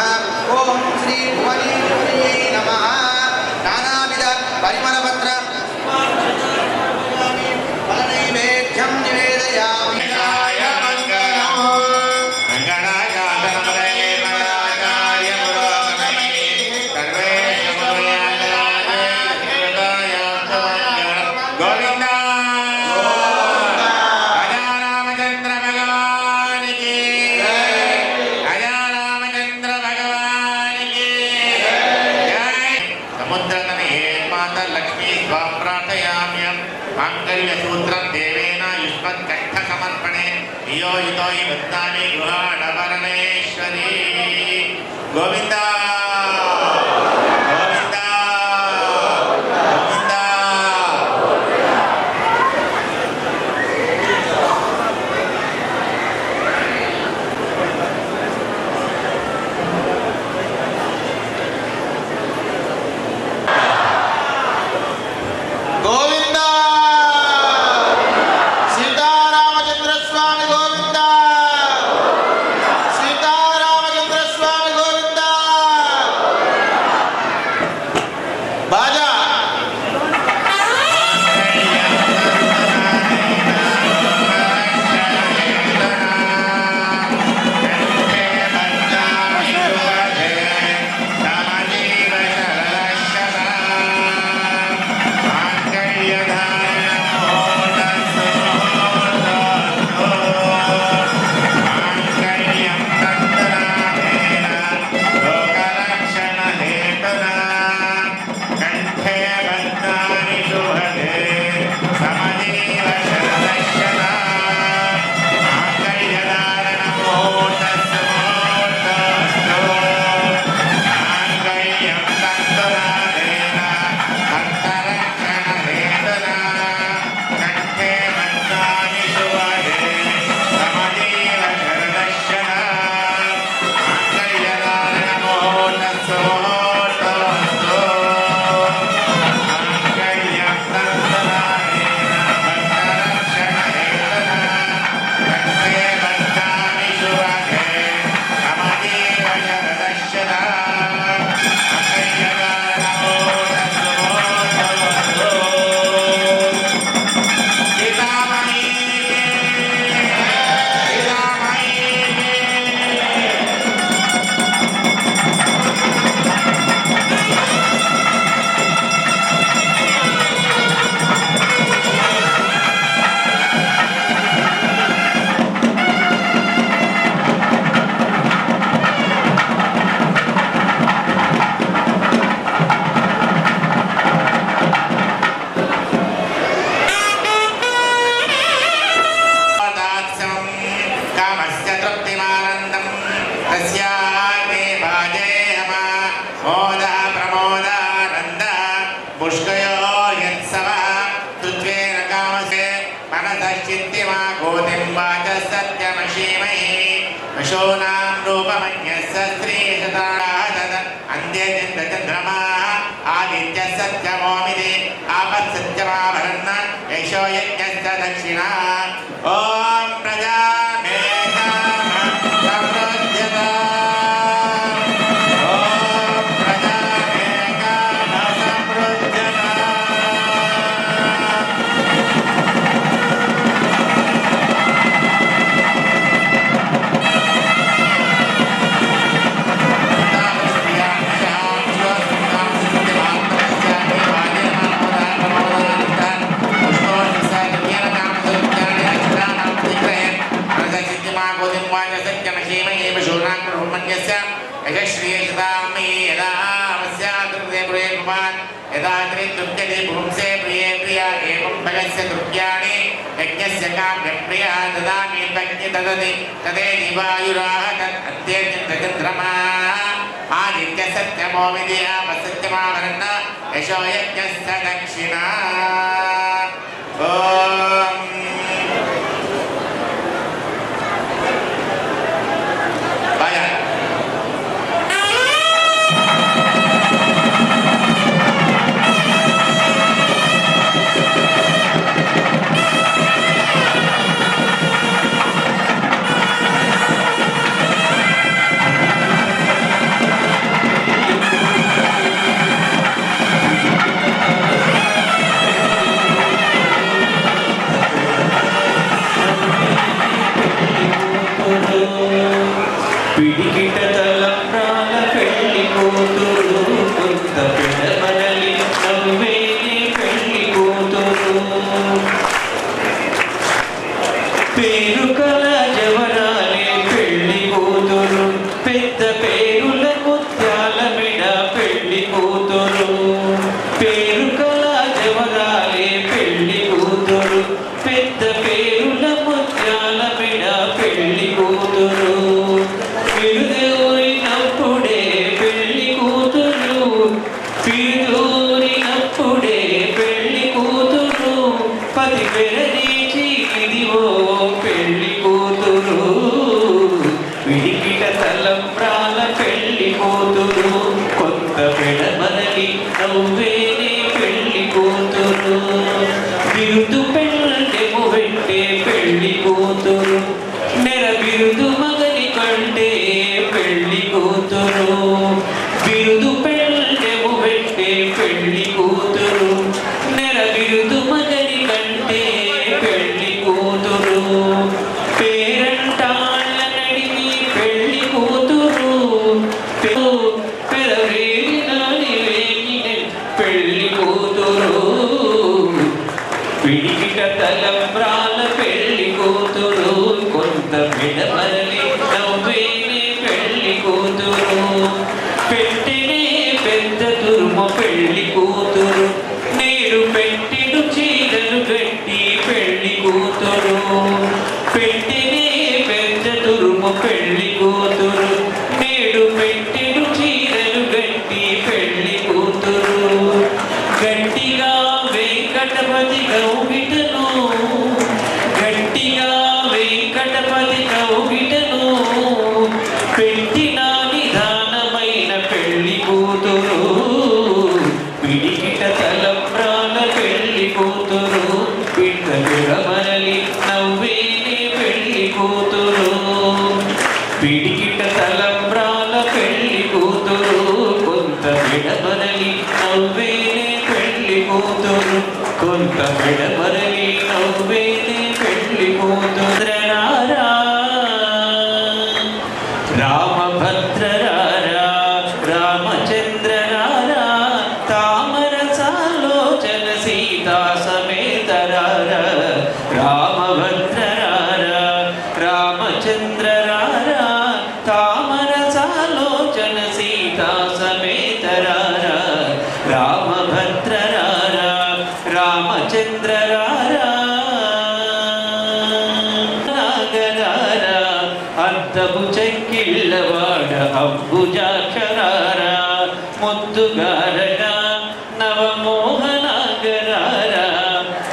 ఓం శ్రీ భువనేశ్వర్యై నమః. నానావిధ పరిమళపత్ర ఫలనైవేద్యం నివేదయామి. మాంగళ్యసూత్రం దేవేన యుష్మత్కంఠసమర్పణే ధియో యుతో వృత్తాని గృహాణపరమేశ్వరీ. గోవింద గోవింద గోవింద. గోవింద సీతారామచంద్ర స్వామి గోవింద. సీతారామచంద్ర స్వామి గోవింద. भक्तिमानन्दं तस्याते भाजेयम मोदः प्रमोदानन्दः पुष्कयो यत्सवः तुत्वेन कामसे मनसश्चित्तिमा गोतिं वाचः सत्यमशीमहि वशोनां रूपमन्यस्य स्त्रीशतादद अन्त्यचन्द्रमा आदित्यः सत्यमोमिति आपत्सत्यमाभरन् यशो यज्ञस्य दक्षिणा ॐ प्रजामेधा समृद्ध्यत ॐ प्रजामेधा समृद्ध्यत पुंसे प्रिये प्रिया एवं भगस्य द्रव्याणि यज्ञस्य काम्यं प्रिया ददामि तज्ञ ददति तदे दिवायुराः तद् आदित्य सत्यमोमिति आपसत्यमावरन् यशो यज्ञस्य दक्षिणा పిడికిట తలంబ్రాల పెళ్లి కూతురు కొంత పెడమనలి నవ్వేది పెళ్లి కూతురు పేరు కల జవరాలే పెళ్లి కూతురు పెద్ద పేరుల ముత్యాల మెడ పెళ్లి కూతురు పేరు కల జవరాలే పెళ్లి కూతురు పెద్ద పేరుల ముత్యాల మెడ పెళ్లి కూతురు పిరుదూరినప్పుడే పెళ్లి కూతురు పిరుదూరినప్పుడే పెళ్లి కూతురు పది పెరదీచి ఇదివో పెళ్లి కూతురు విడికిట తలంబ్రాల పెళ్లి కూతురు కొత్త పెడమనలి నవ్వేనే పెళ్లి కూతురు బిరుదు పెళ్ళెము వెంటే పెళ్లి కూతురు నెర బిరుదు మగని కంటే పెళ్లి కూతురు బిరుదు పెళ్ళెము వెంటే పెళ్లి కూతురు నెర బిరుదు మగని కంటే పెళ్లి కూతురు పేరంటాళ్ళ నడిగి పెళ్లి కూతురు పెరవేడి నాని వేగిన పెళ్లి కూతురు పిడికిట తలంబ్రాల పెళ్లి కూతురు కొంత విడమరలి నవ్వేనే పెళ్లి కూతురు పెట్టినే పెద్ద తురుమ పెళ్లి కూతురు నేడు పెట్టిడు చీరలు గట్టి పెళ్లి కూతురు పెట్టినే పెద్ద తురుమ పెళ్లి కూతురు నేడు పెట్టిడు చీరలు గట్టి పెళ్లి కూతురు గట్టిగా వెంకటపతి కౌగిటను గట్టిగా వెంకటపతి కౌగిటను పెట్టిన నిదానమైన పెళ్లి కూతురు పిడికిట తలంబ్రాల పెళ్లి కూతురు పిట్ట విడమరలి నవ్వేనే పెళ్లి కూతురు పిడికిట తలంబ్రాల పెళ్లి కూతురు కొంత విడమరలి నవ్వేనే పెళ్లి కూతురు కొంత విడమరలి నవ్వేనే పెళ్లి కూతురారా రామభద్రరారా రామచంద్రరారా తామరసాలోచన సీతా సమేతరారా రామభద్రరారా రామచంద్రరారా తామరసాలోచన సీతా సమేతరారా రామభద్రరారా రామచంద్రరారా నాగరారా అద్దపు చెక్కిళ్ళవాడ అంబుజాక్షరారా ముద్దుగారగా నవమోహనాగరారా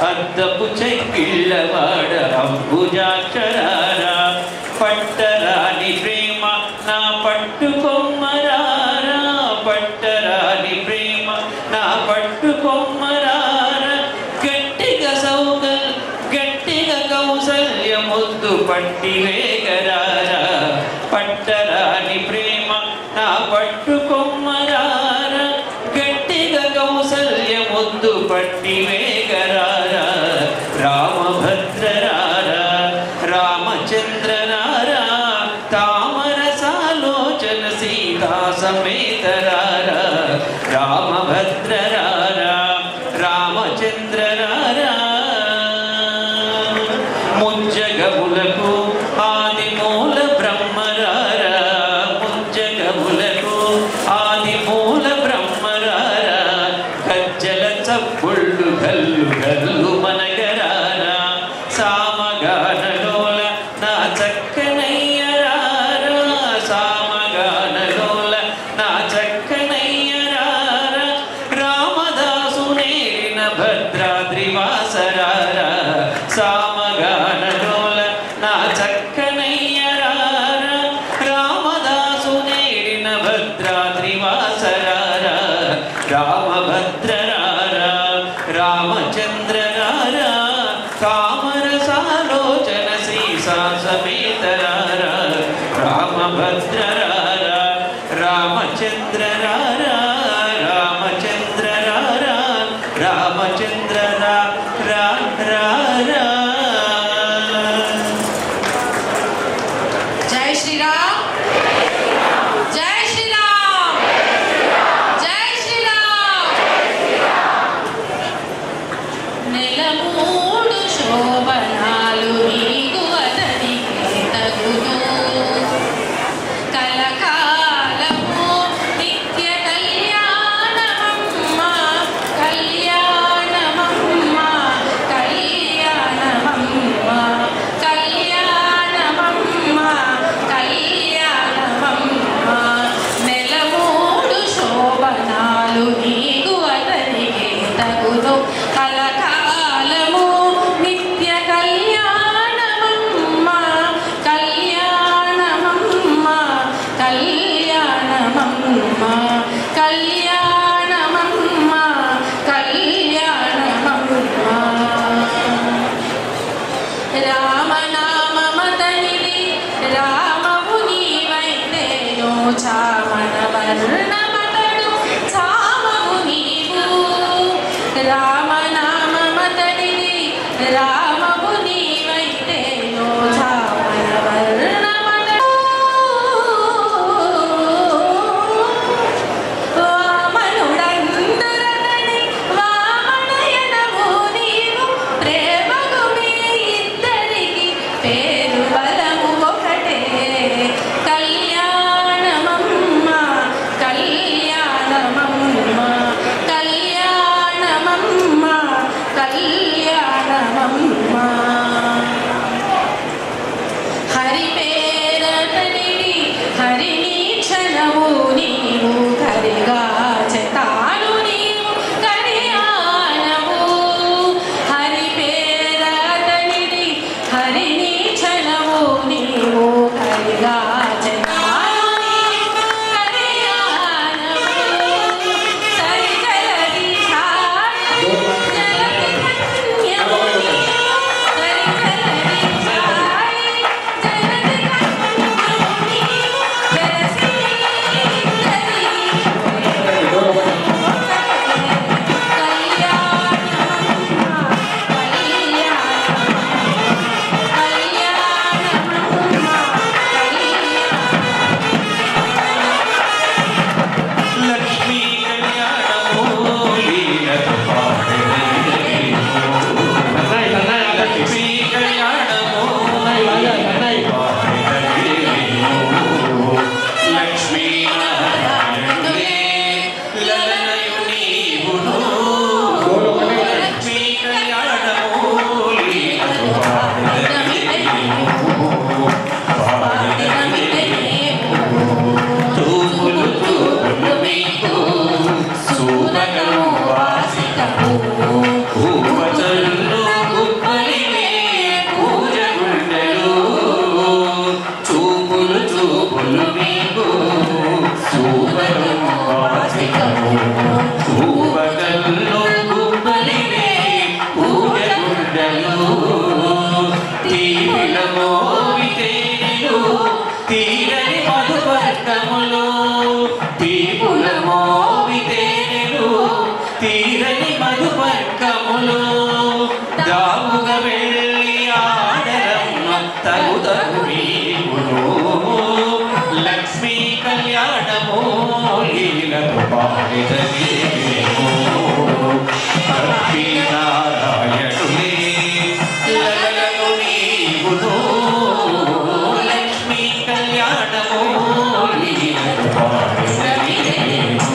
అద్దపు చెక్కిళ్ళవాడ అంబుజాక్షరారా పట్టరాని ప్రేమ నా పట్టుకొమ్మరారా పట్టరాని ప్రేమ నా పట్టుకొమ్మరారా గట్టిగా కౌసల్య ముద్దు పట్టి వేగరారా పట్టరాని ప్రేమ నా పట్టుకొమ్మరారా గట్టిగా కౌసల్య ముద్దు పట్టి వేగరారా రామభద్రరారా రామచంద్రరారా తామరసాలోచన సీతా సమేతరారా రామభద్రరారా రామచంద్రరారా ముజ్జగములకు ఆదిమూల బ్రహ్మరారా ముజ్జగములకు ఆదిమూల బ్రహ్మరారా గజ్జల చప్పుళ్ళు గల్లు గల్లు మనగరారా సామగానలోల నా చక్కనయ్యరారా సామగానలోల నా చక్కనయ్యరారా రామదాసు నేరిన భద్రాద్రివాసరారా సామగానలోల నా చక్కనయ్యరారా రామదాసు నేరిన భద్రాద్రివాసరారా రామభద్రరారా రామచంద్రరారా కామరసాలోచన సీసా సమేతరారా రామభద్రరారా రామచంద్రరారా రామచంద్రరారా రామచంద్రరా రా రా రా జై శ్రీరామ్ జై శ్రీరామ్ జై శ్రీరామ్ నెలమూడు శోభనాలు నీకు అతనికి తగును కలకాలము నిత్య కళ్యాణమమ్మ కళ్యాణమమ్మ కళ్యాణమమ్మ కళ్యాణమమ్మ కళ్యాణమమ్మ నెలమూడు శోభనాలు నీకు అతనికి తగును కలకాలము నిత్య కళ్యాణమమ్మ కళ్యాణమమ్మ కళ్యాణమమ్మ కళ్యాణమమ్మ కళ్యాణమమ్మ రామనామమతనిది రామవు నీవైతేనో చామన వర్ణమతడు చామవు నీవు రామనామమతనిది రామవు నీవైతేనో చామన వర్ణమతడు వామనుడందరతని వామనయనము నీవు ప్రేమకు మీ ఇద్దరికి పేరు బలము ఒకటే కళ్యాణమమ్మ కళ్యాణమమ్మ లక్ష్మీ కళ్యాణము లీలతో పాడిదగేమో లక్ష్మీ నారాయణులే లలలను నీవును లక్ష్మీ కళ్యాణము లీలతో పాడిదగేమో